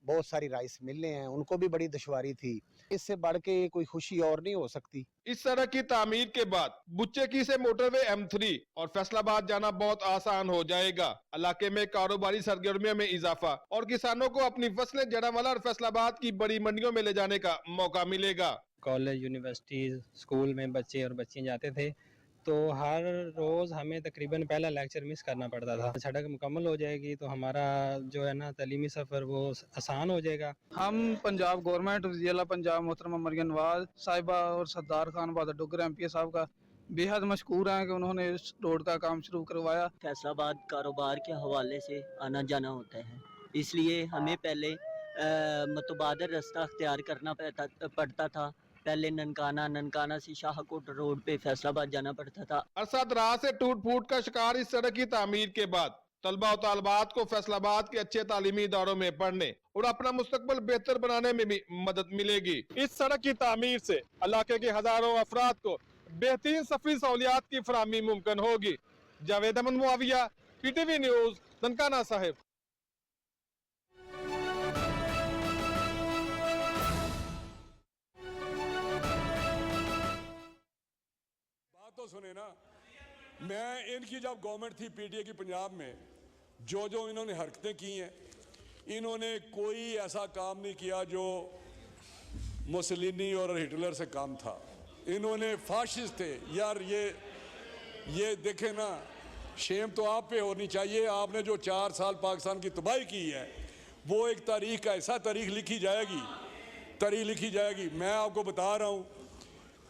बहुत सारी राइस मिलें हैं, उनको भी बड़ी दुश्वारी थी। इससे बढ़ के कोई खुशी और नहीं हो सकती। इस सड़क की तामीर के बाद बुच्चेकी से मोटरवे M3 और फैसलाबाद जाना बहुत आसान हो जाएगा। इलाके में कारोबारी सरगर्मियों में इजाफा और किसानों को अपनी फसलें जड़ावाला और फैसलाबाद की बड़ी मंडियों में ले जाने का मौका मिलेगा। कॉलेज, यूनिवर्सिटी, स्कूल में बच्चे और बच्चियां जाते थे तो हर रोज़ हमें तकरीबन पहला लेक्चर मिस करना पड़ता था। सड़क मुकम्मल हो जाएगी तो हमारा जो है ना तालीमी सफ़र वो आसान हो जाएगा। हम पंजाब गवर्नमेंट, वज़ीर पंजाब मोहतरमा मरियम नवाज साहिबा और सरदार खान बहादुर डुगर MP साहब का बेहद मशकूर हैं कि उन्होंने इस रोड का काम शुरू करवाया। फैसलाबाद कारोबार के हवाले से आना जाना होता है, इसलिए हमें पहले मुतबादल रास्ता अख्तियार करना पड़ता था। पहले ननकाना से शाहकोट रोड पे फैसलाबाद जाना पड़ता था। अरसा दराज से टूट फूट का शिकार इस सड़क की तामीर के बाद तलबा और तालबात को फैसलाबाद के अच्छे तालीमी इदारों में पढ़ने और अपना मुस्तकबल बेहतर बनाने में भी मदद मिलेगी। इस सड़क की तामीर से इलाके के हजारों अफराद को बेहतरीन सफरी सहूलियात की फराहमी मुमकिन होगी। Javed Ahmed Muawiya, PTV news, Nankana Sahib. बात तो सुने ना, मैं इनकी जब गवर्नमेंट थी PTA की पंजाब में, जो इन्होंने हरकतें की हैं, इन्होंने कोई ऐसा काम नहीं किया जो मुसलिनी और हिटलर से काम था। इन्होंने फाशिस्ट थे यार। ये देखें ना, शेम तो आप पे होनी चाहिए। आपने जो 4 साल पाकिस्तान की तबाही की है, वो एक तारीख का ऐसा तारीख लिखी जाएगी। मैं आपको बता रहा हूँ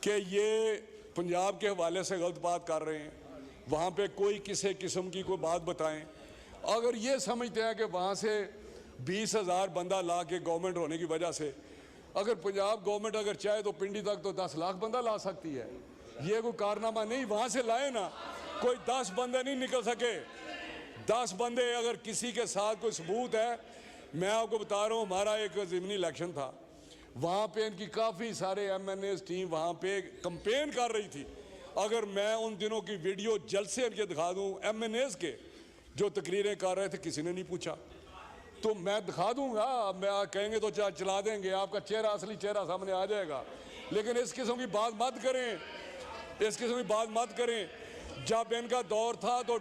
कि ये पंजाब के हवाले से गलत बात कर रहे हैं। वहाँ पे कोई किसी किस्म की कोई बात बताएं। अगर ये समझते हैं कि वहाँ से 20,000 बंदा ला के गवर्नमेंट होने की वजह से, अगर पंजाब गवर्नमेंट अगर चाहे तो पिंडी तक तो 10 लाख बंदा ला सकती है। ये कोई कारनामा नहीं। वहाँ से लाए ना, कोई 10 बंदे नहीं निकल सके। 10 बंदे अगर किसी के साथ कोई सबूत है। मैं आपको बता रहा हूँ, हमारा एक ज़मीनी इलेक्शन था, वहाँ पे इनकी काफ़ी सारे MNAs टीम वहाँ पे कंपेन कर रही थी। अगर मैं उन दिनों की वीडियो जल्द से इनके दिखा दूँ, MNAs के जो तकरीरें कर रहे थे, किसी ने नहीं पूछा, तो मैं दिखा दूंगा। मैं कहेंगे तो चला देंगे, आपका चेहरा, असली चेहरा सामने आ जाएगा। लेकिन इस किस्म की बात मत करें। जब इनका दौर था तो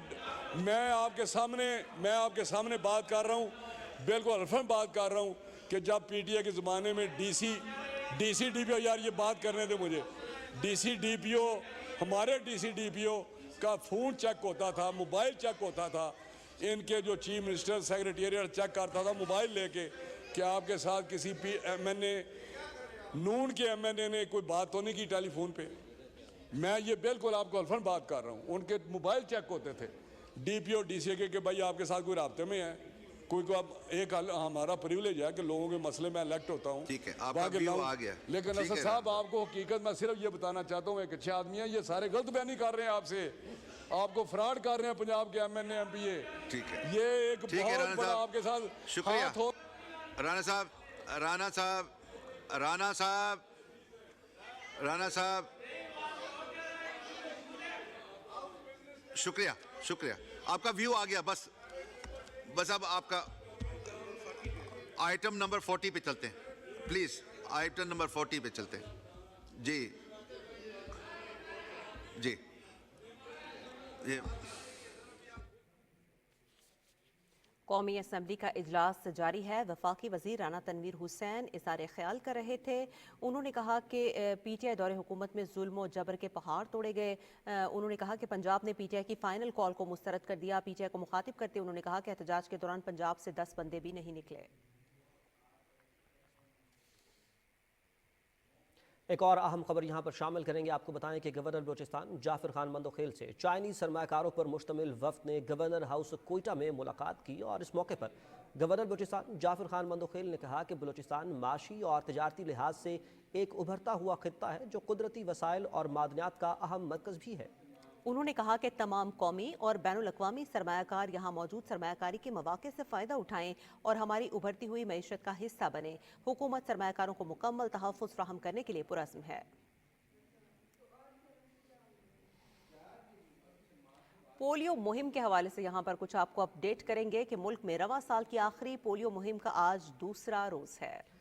मैं आपके सामने बात कर रहा हूँ, बिल्कुल अल्फन बात कर रहा हूँ कि जब PTA के ज़माने में DC DPO, यार ये बात करने दे मुझे, हमारे DC DPO का फ़ोन चेक होता था, मोबाइल चेक होता था। इनके जो चीफ मिनिस्टर सेक्रेटेरिएट चेक करता था मोबाइल लेके कि आपके साथ किसी MNA, नून के MNA ने कोई बात तो नहीं की टेलीफोन पे। मैं ये बिल्कुल आपको अल्फन बात कर रहा हूँ। उनके मोबाइल चेक होते थे DPO DCA के भाई आपके साथ कोई राब्ते में है, कोई को। अब एक हमारा प्रिविलेज है कि लोगों के मसले में इलेक्ट होता हूँ। ठीक है, आपका व्यू आ गया। लेकिन असद साहब, आपको हकीकत मैं सिर्फ ये बताना चाहता हूँ, एक अच्छे आदमी है, ये सारे गलत बयानी कर रहे हैं आपसे, आपको फ्रॉड कर रहे हैं पंजाब के MNA MPA। ठीक है, ये एक बहुत बड़ा आपके साथ शुक्रिया। हाथ हो। राणा साहब, शुक्रिया। आपका व्यू आ गया। बस अब आपका आइटम नंबर 40 पे चलते हैं, प्लीज। आइटम नंबर 40 पे चलते हैं। जी कौमी असम्बली का इजलास जारी है। वफाकी वज़ीर राना तनवीर हुसैन इज़हार ख्याल कर रहे थे। उन्होंने कहा कि PTI दौरे हुकूमत में जुल्म और जबर के पहाड़ तोड़े गए। उन्होंने कहा कि पंजाब ने PTI की फाइनल कॉल को मुस्तरद कर दिया। PTI को मुखातिब करते उन्होंने कहा कि एहतजाज के दौरान पंजाब से 10 बंदे भी नहीं निकले। एक और अहम खबर यहाँ पर शामिल करेंगे। आपको बताएं कि गवर्नर बलूचिस्तान जाफर खान मंदोखेल से चाइनीज सरमाकारों पर मुश्तमिल वफ्द ने गवर्नर हाउस कोयटा में मुलाकात की और इस मौके पर गवर्नर बलूचिस्तान जाफर खान मंदोखेल ने कहा कि बलूचिस्तान माशी और तजारती लिहाज से एक उभरता हुआ खित्ता है जो कुदरती वसाइल और मादनियात का अहम मरकज़ भी है। उन्होंने कहा कि तमाम कौमी और बैनुल-अक़वामी सरमायाकार यहाँ मौजूद सरमायाकारी के मौक़े से फ़ायदा उठाएं और हमारी उभरती हुई मईशत का हिस्सा बने। हुकूमत सरमायाकारों को मुकम्मल तहफ़्फ़ुज़ फ़राहम करने के लिए पुरअज़्म है। पोलियो मुहिम के हवाले से यहाँ पर कुछ आपको अपडेट करेंगे कि मुल्क में रवां साल की आखिरी पोलियो मुहिम का आज दूसरा रोज़ है।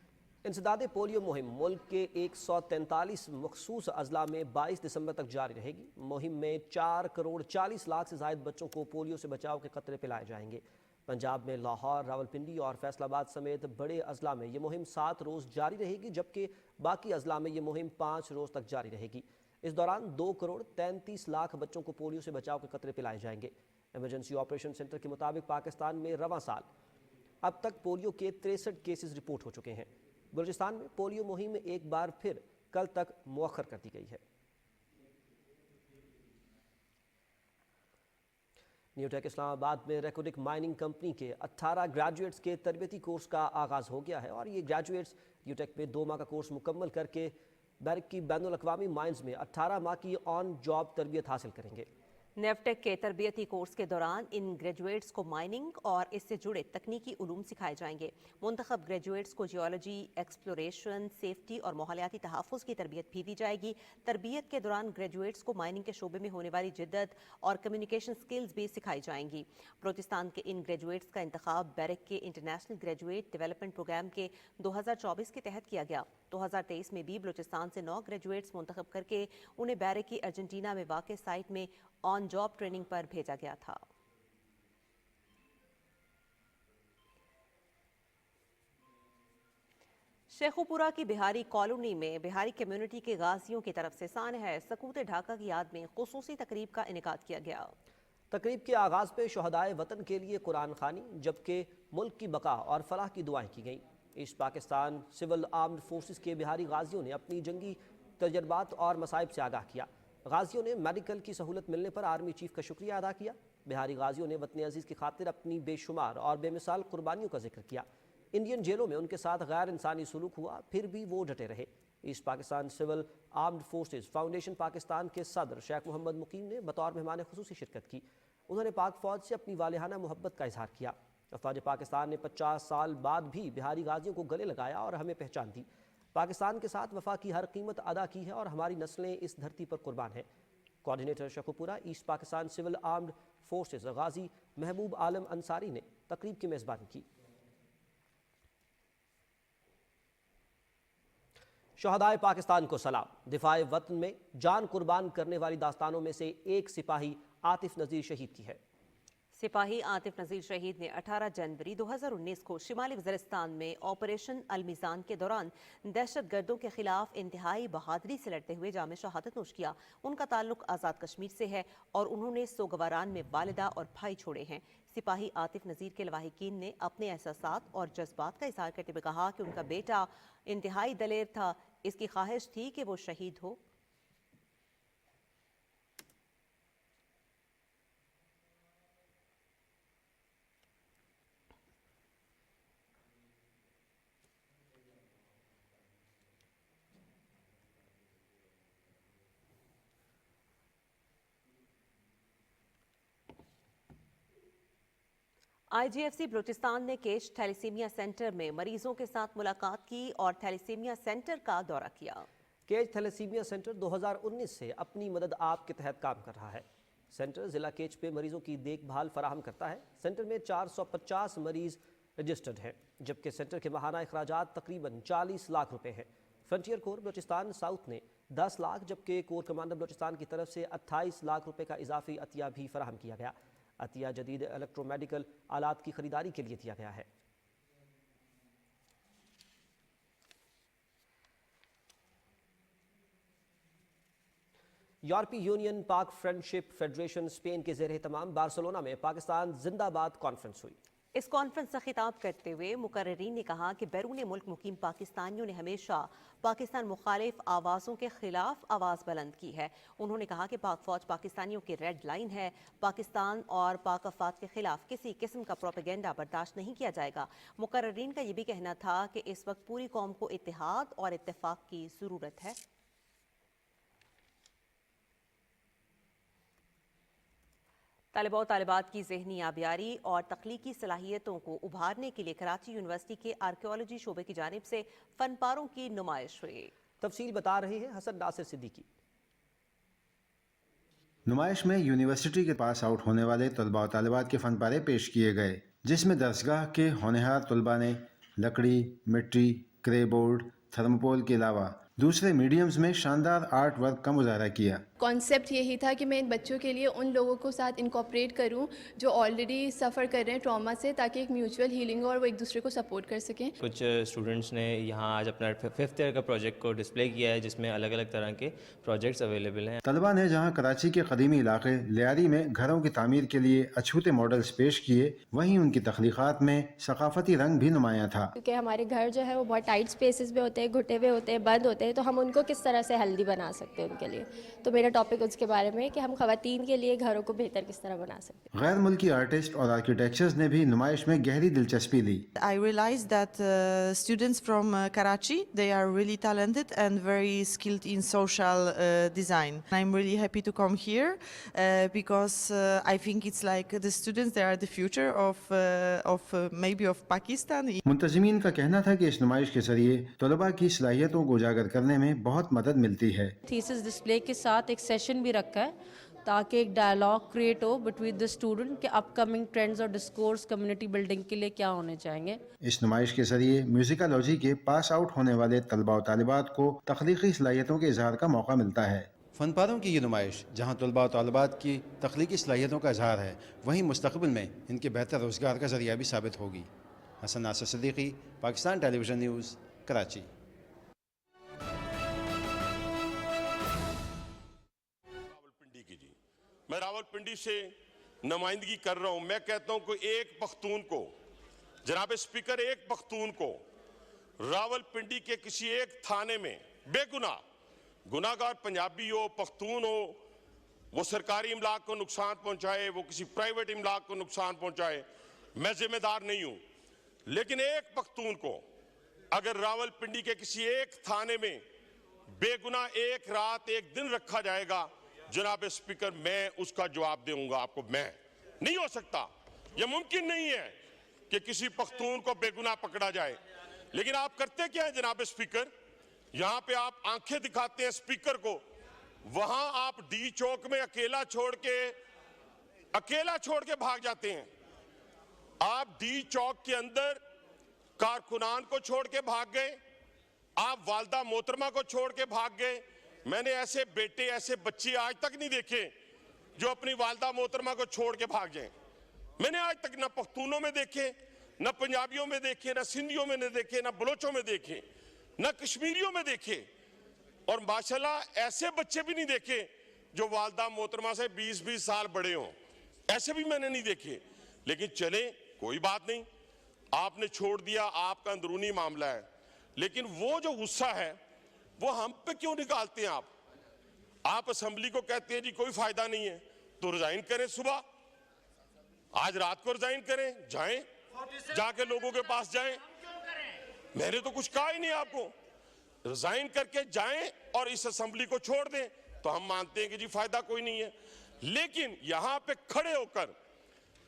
इंसदादे पोलियो मुहिम मुल्क के 143 मखसूस अजला में 22 दिसंबर तक जारी रहेगी। मुहिम में 4 करोड़ 40 लाख से ज़ायद बच्चों को पोलियो से बचाव के खतरे पिलाए जाएंगे। पंजाब में लाहौर, रावलपिंडी और फैसलाबाद समेत बड़े अजला में ये मुहिम 7 रोज़ जारी रहेगी, जबकि बाकी अजला में ये मुहिम 5 रोज़ तक जारी रहेगी। इस दौरान 2 करोड़ 33 लाख बच्चों को पोलियो से बचाव के खतरे पिलाए जाएंगे। इमरजेंसी ऑपरेशन सेंटर के मुताबिक पाकिस्तान में रवां साल अब तक पोलियो के 63 केसेस रिपोर्ट हो चुके हैं। बलूचिस्तान में पोलियो मुहिम एक बार फिर कल तक मुअख्खर कर दी गई है। न्यूटेक इस्लामाबाद में रेकोडिक माइनिंग कंपनी के 18 ग्रेजुएट्स के तरबियती कोर्स का आगाज़ हो गया है और ये ग्रेजुएट्स न्यूटेक में 2 माह का कोर्स मुकम्मल करके बैरक की बैनुल-अक़वामी माइंस में 18 माह की ऑन जॉब तरबियत हासिल करेंगे। नेफ्टेक के तरबियती कोर्स के दौरान इन ग्रेजुएट्स को माइनिंग और इससे जुड़े तकनीकी उलूम सिखाए जाएंगे। मुंतखब ग्रेजुएट्स को जियोलॉजी, एक्सप्लोरेशन, सेफ्टी और माहौलियाती तहफ़्फ़ुज़ की तरबियत भी दी जाएगी। तरबियत के दौरान ग्रेजुएट्स को माइनिंग के शोबे में होने वाली जिद्दत और कम्युनिकेशन स्किल्स भी सिखाई जाएंगी। बलूचिस्तान के इन ग्रेजुएट्स का इंतखाब बैरक के इंटरनेशनल ग्रेजुएट डेवलपमेंट प्रोग्राम के 2024 के तहत किया गया। 2023 में भी बलूचिस्तान से 9 ग्रेजुएट्स मुंतखब करके उन्हें बैरक की अर्जेंटीना में वाक़ साइट में ऑन जॉब ट्रेनिंग पर भेजा गया था। शेखुपुरा की बिहारी कॉलोनी में बिहारी कम्युनिटी के गाजियों की तरफ से सानह सकूत ढाका की याद में खुसूसी तकरीब का इनेकाद किया गया। तकरीब के आगाज़ पे शहदाए वतन के लिए कुरान खानी जबकि मुल्क की बका और फलाह की दुआएं की गईं। East Pakistan civil armed forces के बिहारी गाजियों ने अपनी जंगी तजर्बात और मसाइब से आगाह किया। गाजियों ने मेडिकल की सहूलत मिलने पर आर्मी चीफ का शुक्रिया अदा किया। बिहारी गाजियों ने वतन अजीज़ की खातिर अपनी बेशुमार और बेमिसाल कुर्बानियों का जिक्र किया। इंडियन जेलों में उनके साथ गैर इंसानी सलूक हुआ, फिर भी वो डटे रहे। East Pakistan civil armed forces foundation Pakistan के सदर शेख मोहम्मद मुकीम ने बतौर मेहमान खुसूसी शिरकत की। उन्होंने पाक फौज से अपनी वालिहाना मोहब्बत का इजहार किया। अफवाज पाकिस्तान ने 50 साल बाद भी बिहारी गाजियों को गले लगाया और हमें पहचान दी। पाकिस्तान के साथ वफा की हर कीमत अदा की है और हमारी नस्लें इस धरती पर कुर्बान हैं। Coordinator Sheikhupura east Pakistan civil armed forces Ghazi Mehboob Alam Ansari ने तकरीब की मेज़बानी की। शहदाए पाकिस्तान को सलाम। दिफाए वतन में जान कुर्बान करने वाली दास्तानों में से एक सिपाही आतिफ नज़ीर शहीद की है। सिपाही आतिफ नज़ीर शहीद ने 18 जनवरी 2019 को शिमाली वज़ीरिस्तान में ऑपरेशन अलमीज़ान के दौरान दहशत गर्दों के खिलाफ इंतहाई बहादुरी से लड़ते हुए जाम शहादत नोश किया। उनका ताल्लुक आज़ाद कश्मीर से है और उन्होंने सोगवारान में वालिदा और भाई छोड़े हैं। सिपाही आतिफ नज़ीर के लवाहिकीन ने अपने एहसासात और जज्बात का इज़हार करते हुए कहा कि उनका बेटा इंतहाई दलेर था, इसकी ख्वाहिश थी कि वो शहीद हो। IGFC बलूचिस्तान ने केश थैलेसीमिया सेंटर में मरीजों के साथ मुलाकात की और थैलेसीमिया सेंटर का दौरा किया। केज थैलेसीमिया सेंटर 2019 से अपनी मदद आप के तहत काम कर रहा है। सेंटर जिला केज पे मरीजों की देखभाल फराहम करता है। सेंटर में 450 मरीज रजिस्टर्ड हैं, जबकि सेंटर के माहाना अखराजात तकरीबन 40 लाख रुपए हैं। फ्रंटियर कोर बलूचिस्तान साउथ ने 10 लाख जबकि कोर कमांडर बलूचिस्तान की तरफ से 28 लाख रुपए का इजाफी अतिया भी फराहम किया गया। अतिया जदीद इलेक्ट्रोमेडिकल आलात की खरीदारी के लिए दिया गया है। यूरोपीय यूनियन पाक फ्रेंडशिप फेडरेशन स्पेन के ज़ेर तमाम बार्सिलोना में पाकिस्तान जिंदाबाद कॉन्फ्रेंस हुई। इस कॉन्फ्रेंस से खिताब करते हुए मुकर्रिरीन ने कहा कि बैरून मुल्क मुकीम पाकिस्तानियों ने हमेशा पाकिस्तान मुखालिफ आवाज़ों के खिलाफ आवाज़ बुलंद की है। उन्होंने कहा कि पाक फौज पाकिस्तानियों की रेड लाइन है। पाकिस्तान और पाक अफवाद के खिलाफ किसी किस्म का प्रोपेगेंडा बर्दाश्त नहीं किया जाएगा। मुकर्रिरीन का ये भी कहना था कि इस वक्त पूरी कौम को इत्तेहाद और इत्तेफाक की ज़रूरत है। तालिबा और तालिबात की ज़हनी आबियारी और तख्लीकी सलाहियतों को उभारने के लिए कराची यूनिवर्सिटी के आर्कियोलॉजी शोबे की जानिब से फनपारों की नुमाइश हुई। तफसील बता रहे हैं हसन नासिर सिद्दीकी। नुमाइश में यूनिवर्सिटी के पास आउट होने वाले तलबा और तालिबात के फनपारे पेश किए गए, जिसमें दरसगाह के होनहार तलबा ने लकड़ी, मिट्टी, क्रे बोर्ड, थर्मोपोल के अलावा दूसरे मीडियम्स में शानदार आर्ट वर्क का मुजाहरा किया। कॉन्सेप्ट यही था कि मैं इन बच्चों के लिए उन लोगों को साथ इनकॉर्पोरेट करूं जो ऑलरेडी सफ़र कर रहे हैं ट्रॉमा से, ताकि एक म्यूचुअल हीलिंग हो और वो एक दूसरे को सपोर्ट कर सकें। कुछ स्टूडेंट्स ने यहाँ आज अपना 5th ईयर का प्रोजेक्ट को डिस्प्ले किया है, जिसमें अलग अलग तरह के प्रोजेक्ट्स अवेलेबल हैं। तलबा ने जहाँ कराची के कदीमी इलाके लियारी में घरों की तामीर के लिए अछूते मॉडल्स पेश किए, वहीं उनकी तख्लीक़ात में सकाफती रंग भी नुमायाँ था। क्योंकि हमारे घर जो है वो बहुत टाइट स्पेसेस में होते हैं, घुटे हुए होते हैं, बंद होते हैं, तो हम उनको किस तरह से हेल्दी बना सकते हैं उनके लिए। तो मेरा टॉपिक उसके बारे में कि हम ख़वातीन के लिए घरों को बेहतर किस तरह बना सकते हैं। गैर मुल्की आर्टिस्ट और आर्किटेक्चर्स ने भी नुमाइश में गहरी दिलचस्पी ली। I realized that students from Karachi, they are really talented and very skilled in social design. I'm really happy to come here because I think it's like the students, they are the future of maybe of Pakistan. मुंतज़मीन का कहना था कि इस नुमाइश के जरिए तलबा की सलाहियतों को उजागर करने में बहुत मदद मिलती है। थीसिस डिस्प्ले के साथ एक सेशन भी रखा है ताकि एक डायलॉग क्रिएट हो बिटवीन द स्टूडेंट के अपकमिंग ट्रेंड्स और डिस्कोर्स कम्युनिटी बिल्डिंग के लिए क्या होने चाहिए। इस नुमाइश के जरिए म्यूजिकोलॉजी के पास आउट होने वाले तलबा और तालिबात को तख्लीकी सलाहियतों के इजहार का मौका मिलता है। फ़नपारों की ये नुमाइश जहाँ तलबा और तालिबात की तख्लीकी सलाहियतों का इजहार है, वहीं मुस्तक़बिल में इनके बेहतर रोज़गार का ज़रिया भी साबित होगी। Hasan Nasir Siddiqui, Pakistan television news, Karachi. मैं रावलपिंडी से नुमाइंदगी कर रहा हूं। मैं कहता हूं कि एक पख्तून को, जनाब स्पीकर, एक पख्तून को रावलपिंडी के किसी एक थाने में बेगुनाह गुनाहगार पंजाबी हो, पख्तून हो, वो सरकारी इमलाक को नुकसान पहुंचाए, वो किसी प्राइवेट इमलाक को नुकसान पहुंचाए, मैं जिम्मेदार नहीं हूं। लेकिन एक पख्तून को अगर रावलपिंडी के किसी एक थाने में बेगुनाह एक रात एक दिन रखा जाएगा, जनाब स्पीकर, मैं उसका जवाब दूंगा आपको। मैं नहीं हो सकता, यह मुमकिन नहीं है कि किसी पख्तून को बेगुनाह पकड़ा जाए। लेकिन आप करते क्या है जनाब स्पीकर, यहां पे आप आंखें दिखाते हैं स्पीकर को, वहां आप डी चौक में अकेला छोड़ के भाग जाते हैं। आप डी चौक के अंदर कारकुनान को छोड़ के भाग गए, आप वालदा मोहतरमा को छोड़ के भाग गए। मैंने ऐसे बेटे, ऐसे बच्चे आज तक नहीं देखे जो अपनी वालदा मोहतरमा को छोड़ के भाग जाएं। मैंने आज तक ना पख्तूनों में देखे, ना पंजाबियों में देखे, ना सिंधियों में देखे, ना बलोचों में देखे, ना कश्मीरियों में देखे, और माशाल्लाह ऐसे बच्चे भी नहीं देखे जो वालदा मोहतरमा से 20-20 साल बड़े हों, ऐसे भी मैंने नहीं देखे। लेकिन चले, कोई बात नहीं, आपने छोड़ दिया, आपका अंदरूनी मामला है। लेकिन वो जो गुस्सा है वो हम पे क्यों निकालते हैं आप असेंबली को कहते हैं जी कोई फायदा नहीं है, तो रिजाइन करें, सुबह आज रात को रिजाइन करें, जाएं, जाके लोगों के पास जाएं। मैंने तो कुछ कहा ही नहीं आपको, रिजाइन करके जाएं और इस असेंबली को छोड़ दें, तो हम मानते हैं कि जी फायदा कोई नहीं है। लेकिन यहां पे खड़े होकर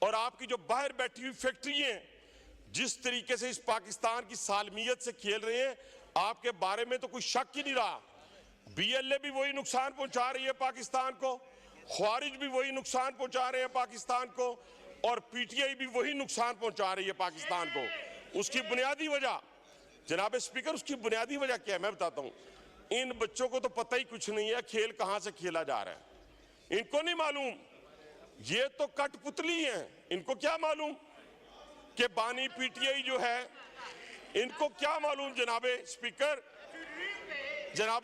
और आपकी जो बाहर बैठी हुई फैक्ट्री हैं, जिस तरीके से इस पाकिस्तान की सालमियत से खेल रहे हैं, आपके बारे में तो कोई शक ही नहीं रहा। बीएलए भी वही नुकसान पहुंचा रही है पाकिस्तान को, ख्वारिज भी वही नुकसान पहुंचा रहे हैं पाकिस्तान को, और पीटीआई भी वही नुकसान पहुंचा रही है पाकिस्तान को। उसकी बुनियादी वजह जनाब स्पीकर, उसकी बुनियादी वजह क्या है मैं बताता हूं। इन बच्चों को तो पता ही कुछ नहीं है खेल कहां से खेला जा रहा है, इनको नहीं मालूम। ये तो कठपुतली हैं, इनको क्या मालूम कि बानी पीटीआई जो है, इनको क्या मालूम। जनाब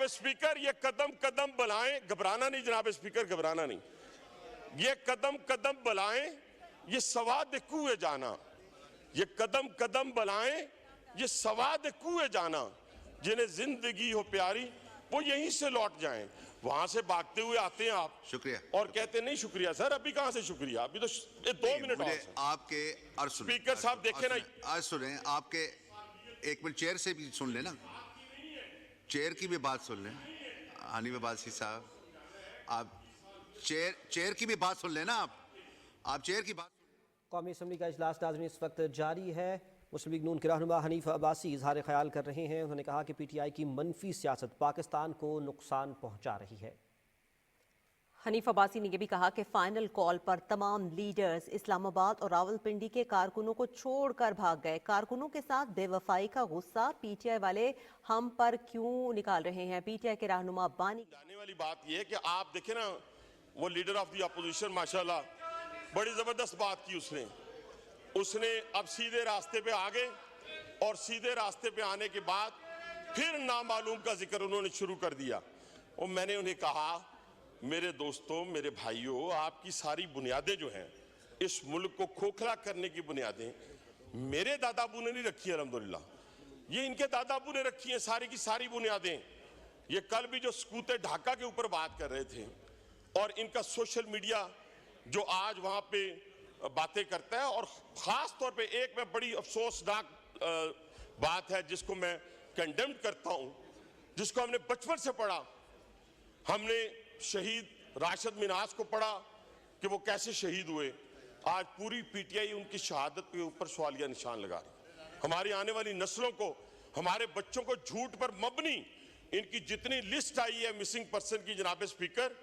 स्पीकर, ये कदम कदम बढ़ाएं, घबराना नहीं जनाब स्पीकर, घबराना नहीं, ये कदम कदम बढ़ाएं, ये सवाद कुएं जाना, ये कदम कदम बढ़ाएं, ये सवाद कुएं जाना, जिन्हें जिंदगी हो प्यारी वो यहीं से लौट जाएं। वहां से भागते हुए आते हैं आप, शुक्रिया, और कहते नहीं शुक्रिया सर, अभी कहां से शुक्रिया, अभी तो 2 मिनट आपके। स्पीकर साहब देखे ना, आज सुने आपके, एक मिनट चेयर से भी सुन लेना, चेयर की भी बात सुन लें। हानिफ अब्बासी साहब, आप चेयर की भी बात सुन लेना, आप चेयर की बात। कौमी असम्बली का इजलास नाज़रीन इस वक्त जारी है। मुस्लिम लीग नून के रहनुमा हनीफ अब्बासी इजहार ख्याल कर रहे हैं। उन्होंने कहा कि पीटीआई की मनफी सियासत पाकिस्तान को नुकसान पहुंचा रही है। हनीफ अब्बासी ने यह भी कहा कि फाइनल कॉल पर तमाम लीडर्स इस्लामाबाद और रावलपिंडी के कारकुनों को छोड़कर भाग गए। कारकुनों के साथ बेवफाई का गुस्सा पीटीआई वाले हम पर क्यों निकाल रहे हैं। पीटीआई के रहनुमा बानी जाने वाली बात यह है कि आप देखें ना, वो लीडर ऑफ द अपोजिशन माशाल्लाह बड़ी जबरदस्त बात की उसने अब सीधे रास्ते पे आ गए, और सीधे रास्ते पे आने के बाद फिर नामालूम का जिक्र उन्होंने शुरू कर दिया। और मैंने उन्हें कहा, मेरे दोस्तों, मेरे भाइयों, आपकी सारी बुनियादें जो हैं इस मुल्क को खोखला करने की बुनियादें मेरे दादाबू ने नहीं रखी है, अल्हम्दुलिल्लाह, ये इनके दादाबू ने रखी है सारी की सारी बुनियादें। ये कल भी जो सकूते ढाका के ऊपर बात कर रहे थे, और इनका सोशल मीडिया जो आज वहाँ पे बातें करता है, और ख़ास तौर पे एक में बड़ी अफसोसनाक बात है जिसको मैं कंडेम करता हूँ, जिसको हमने बचपन से पढ़ा। हमने शहीद राशिद मिन्हाज को पढ़ा कि वो कैसे शहीद हुए। आज पूरी पीटीआई उनकी शहादत के ऊपर सवालिया निशान लगा रही। हमारी आने वाली नस्लों को, हमारे बच्चों को झूठ पर मबनी इनकी जितनी लिस्ट आई है मिसिंग पर्सन की, जनाब स्पीकर,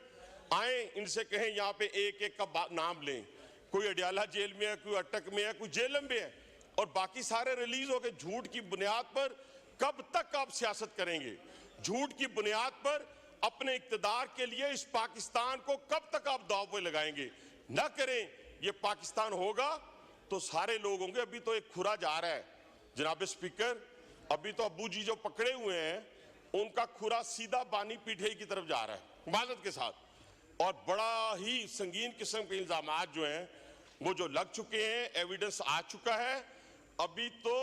आए इनसे कहें यहाँ पे एक एक का नाम लें। कोई अडियाला जेल में है, कोई अटक में है, कोई जेल में है, और बाकी सारे रिलीज हो गए। झूठ की बुनियाद पर कब तक आप सियासत करेंगे? झूठ की बुनियाद पर अपने इक्तदार के लिए इस पाकिस्तान को कब तक आप दांव पे लगाएंगे? न करें। ये पाकिस्तान होगा तो सारे लोग होंगे। अभी तो एक खुरा जा रहा है जनाब स्पीकर, अभी तो अब्बू जी जो पकड़े हुए हैं उनका खुरा सीधा बानी पीठे की तरफ जा रहा है माजरत के साथ, और बड़ा ही संगीन किस्म के इल्जामात जो हैं वो जो लग चुके हैं, एविडेंस आ चुका है। अभी तो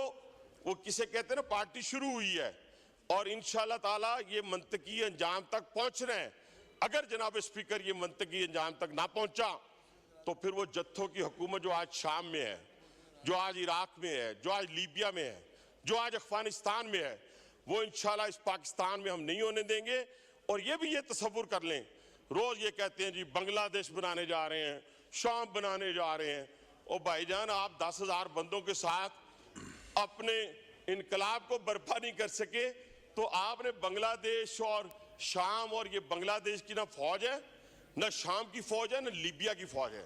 वो किसे कहते हैं ना, पार्टी शुरू हुई है, और इंशाल्लाह ताला ये मंतकी अंजाम तक पहुंच रहे हैं। अगर जनाब स्पीकर ये मंतकी अंजाम तक ना पहुंचा तो फिर वो जत्थों की हुकूमत जो आज शाम में है, जो आज इराक में है, जो आज लीबिया में है, जो आज अफगानिस्तान में है, वो इंशाल्लाह इस पाकिस्तान में हम नहीं होने देंगे। और ये भी ये तसव्वुर कर लें, रोज ये कहते हैं जी बांग्लादेश बनाने जा रहे हैं, शाम बनाने जा रहे हैं। और भाईजान, आप 10,000 बंदों के साथ अपने इनकलाब को बर्पा नहीं कर सके, तो आपने बांग्लादेश और शाम, और ये बांग्लादेश की ना फौज है, ना शाम की फौज है, ना लीबिया की फौज है,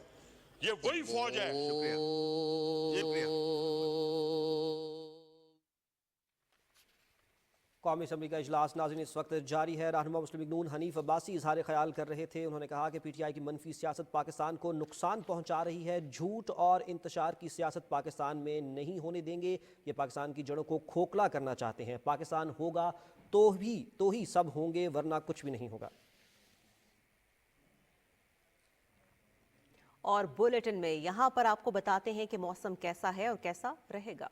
ये वही फौज है। कौमी असम्बली का इजलास नाज़रीन इस वक्त जारी है। रहनुमा मुस्लिम लीग नून हनीफ अब्बासी इजहार ख्याल कर रहे थे। उन्होंने कहा कि पीटीआई की मनफी सियासत पाकिस्तान को नुकसान पहुंचा रही है। झूठ और इंतशार की सियासत पाकिस्तान में नहीं होने देंगे। ये पाकिस्तान की जड़ों को खोखला करना चाहते हैं। पाकिस्तान होगा तो ही सब होंगे, वरना कुछ भी नहीं होगा। और बुलेटिन में यहाँ पर आपको बताते हैं कि मौसम कैसा है और कैसा रहेगा।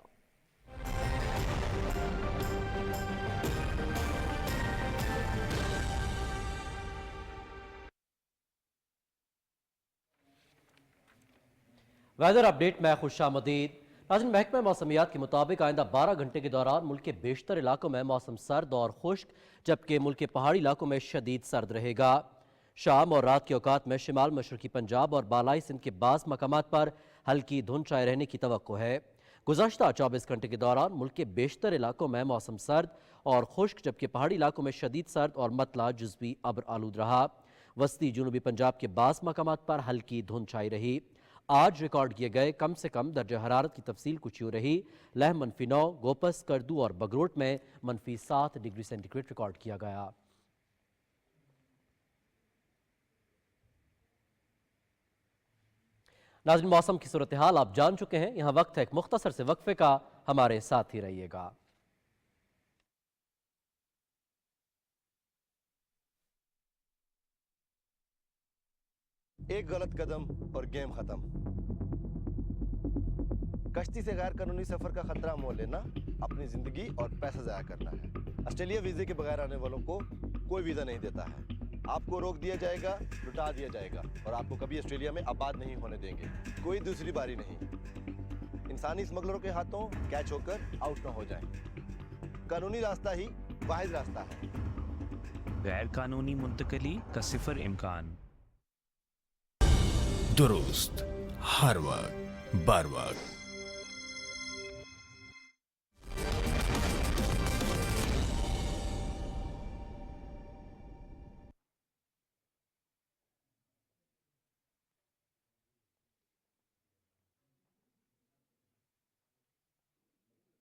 वेदर अपडेट में खुशामदीद। नाज़रीन, महकमा मौसमियात के मुताबिक आइंदा 12 घंटे के दौरान मुल्क के बेशतर इलाकों में मौसम सर्द और खुश्क, जबकि मुल्क के पहाड़ी इलाकों में शदीद सर्द रहेगा। शाम और रात के औकात में शिमाल मशरकी पंजाब और बालाई सिंध के बाज़ मकामात पर हल्की धुंध छाए रहने की तवक्को है। गुज़श्ता 24 घंटे के दौरान मुल्क के बेशतर इलाकों में मौसम सर्द और खुश्क, जबकि पहाड़ी इलाकों में शदीद सर्द और मतला जुज़वी अब्र आलूद रहा। वस्ती जनूबी पंजाब के बाज़ मकामात पर हल्की धुंध छाई रही। आज रिकॉर्ड किए गए कम से कम दर्जा हरारत की तफसील कुछ यूँ रही। लह -9, गोपस, करदू और बगरोट में -7 डिग्री सेंटीग्रेड रिकॉर्ड किया गया। नाज़रीन, मौसम की सूरत हाल आप जान चुके हैं। यहाँ वक्त है एक मुख्तसर से वक्फे का, हमारे साथ ही रहिएगा। एक गलत कदम और गेम खत्म। कश्ती से गैर कानूनी सफर का खतरा मोल लेना अपनी जिंदगी और पैसा जाया करना है। ऑस्ट्रेलिया वीजे के बगैर आने वालों को कोई वीजा नहीं देता है। आपको रोक दिया जाएगा, लुटा दिया जाएगा और आपको कभी ऑस्ट्रेलिया में आबाद नहीं होने देंगे। कोई दूसरी बारी नहीं। इंसानी स्मगलरों के हाथों कैच होकर आउट ना हो जाएं। कानूनी रास्ता ही वाहिद रास्ता है। गैर कानूनी मुंतकली का सिफर इम्कान। दुरुस्त हर वक्त बर वक्त।